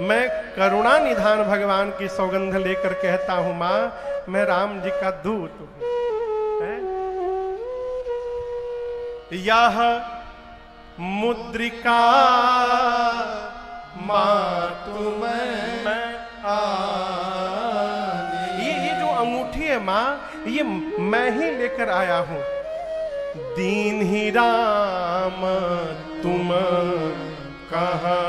मैं करुणा निधान भगवान की सौगंध लेकर कहता हूं, मां मैं राम जी का दूत हूं। यह मुद्रिका मां तुम्हें ये जो अंगूठी है मां, ये मैं ही लेकर आया हूं। दीन ही राम तुम कहा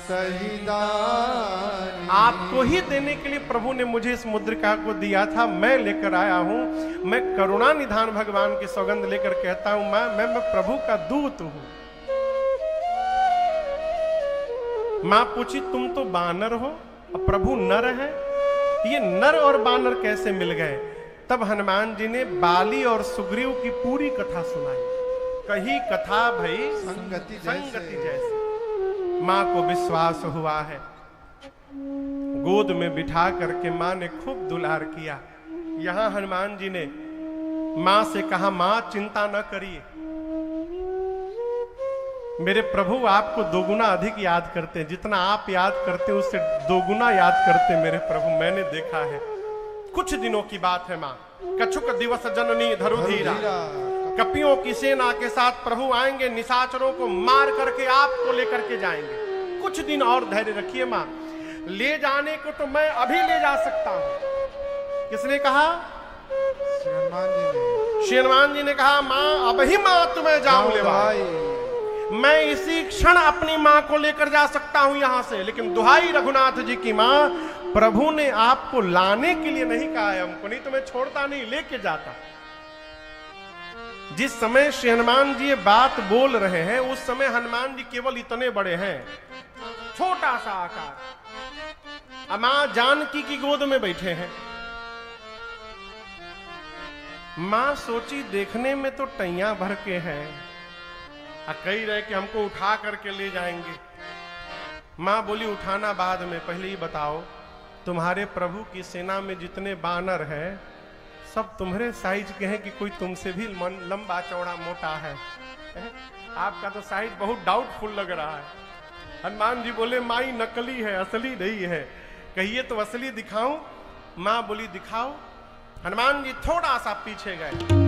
सहीदान, आपको ही देने के लिए प्रभु ने मुझे इस मुद्रिका को दिया था, मैं लेकर आया हूं। मैं करुणा निधान भगवान की सौगंध लेकर कहता हूं, मैं प्रभु का दूत हूं। मां पूछी, तुम तो बानर हो, अब प्रभु नर है, ये नर और बानर कैसे मिल गए? तब हनुमान जी ने बाली और सुग्रीव की पूरी कथा सुनाई। कही कथा भई संगति जैसे। मां को विश्वास हुआ है, गोद में बिठा करके मां ने खूब दुलार किया। यहां हनुमान जी ने मां से कहा, मां चिंता न करिए, मेरे प्रभु आपको दोगुना अधिक याद करते हैं, जितना आप याद करते हैं उससे दोगुना याद करते हैं मेरे प्रभु, मैंने देखा है। कुछ दिनों की बात है मां। कछुक दिवस जननी धरुधीरा, कपियों की सेना के साथ प्रभु आएंगे, निशाचरों को मार करके आपको लेकर के जाएंगे। कुछ दिन और धैर्य रखिए मां, ले जाने को तो मैं अभी ले जा सकता हूं। किसने कहा? हनुमान जी ने कहा, मां अब ही मां तुम्हें जाऊं ले भाई, मैं इसी क्षण अपनी मां को लेकर जा सकता हूं यहां से, लेकिन दुहाई रघुनाथ जी की मां, प्रभु ने आपको लाने के लिए नहीं कहा है हमको, नहीं तो मैं छोड़ता नहीं, लेके जाता। जिस समय श्री हनुमान जी ये बात बोल रहे हैं उस समय हनुमान जी केवल इतने बड़े हैं, छोटा सा आकार। मां जानकी की गोद में बैठे हैं। मां सोची देखने में तो टैया भर के हैं, कही रहे कि हमको उठा करके ले जाएंगे। मां बोली उठाना बाद में, पहले ही बताओ तुम्हारे प्रभु की सेना में जितने बानर हैं सब तुम्हारे साइज के हैं कि कोई तुमसे भी लंबा चौड़ा मोटा है? आपका तो साइज बहुत डाउटफुल लग रहा है। हनुमान जी बोले, माई नकली है, असली नहीं है, कहिए तो असली दिखाऊं? मां बोली दिखाओ। हनुमान जी थोड़ा सा पीछे गए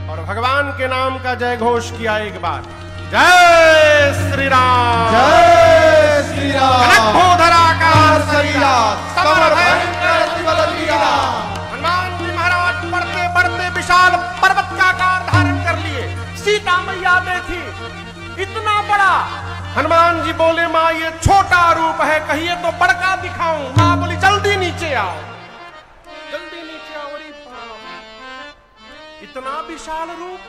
और भगवान के नाम का जय घोष किया एक बार, जय श्री राम, जय श्री राम। हनुमान जी महाराज बढ़ते बढ़ते विशाल पर्वत का आकार धारण कर लिए। सीता मैया देखी, इतना बड़ा। हनुमान जी बोले, मां ये छोटा रूप है, कहिए तो बड़का दिखाऊं? मां बोली जल्दी नीचे आओ, जल्दी नीचे आओ। अरे इतना विशाल रूप।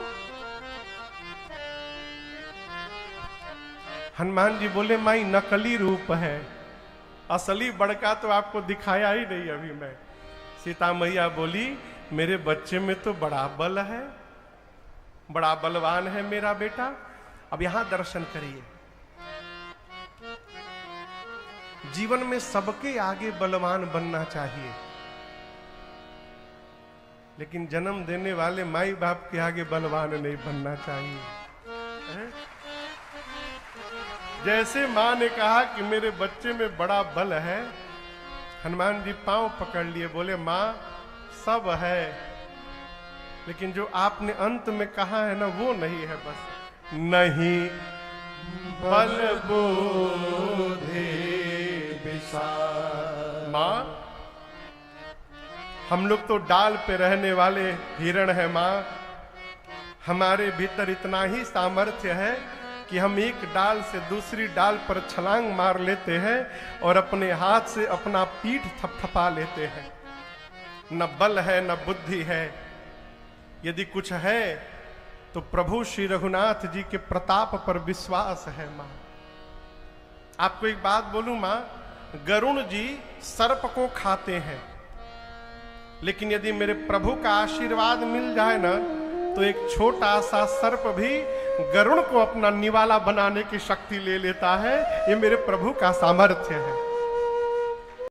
हनुमान जी बोले, माई नकली रूप है, असली बड़का तो आपको दिखाया ही नहीं अभी मैं। सीता मैया बोली, मेरे बच्चे में तो बड़ा बल है, बड़ा बलवान है मेरा बेटा। अब यहां दर्शन करिए। जीवन में सबके आगे बलवान बनना चाहिए, लेकिन जन्म देने वाले माई बाप के आगे बलवान नहीं बनना चाहिए। जैसे मां ने कहा कि मेरे बच्चे में बड़ा बल है, हनुमान जी पांव पकड़ लिए, बोले मां सब है, लेकिन जो आपने अंत में कहा है ना वो नहीं है। बस नहीं बल बुद्धि विशाल। मां हम लोग तो डाल पे रहने वाले हिरण है मां, हमारे भीतर इतना ही सामर्थ्य है कि हम एक डाल से दूसरी डाल पर छलांग मार लेते हैं और अपने हाथ से अपना पीठ थपथपा लेते हैं। न बल है न बुद्धि है, यदि कुछ है तो प्रभु श्री रघुनाथ जी के प्रताप पर विश्वास है मां। आपको एक बात बोलूं मां, गरुण जी सर्प को खाते हैं, लेकिन यदि मेरे प्रभु का आशीर्वाद मिल जाए ना तो एक छोटा सा सर्प भी गरुण को अपना निवाला बनाने की शक्ति ले लेता है। ये मेरे प्रभु का सामर्थ्य है।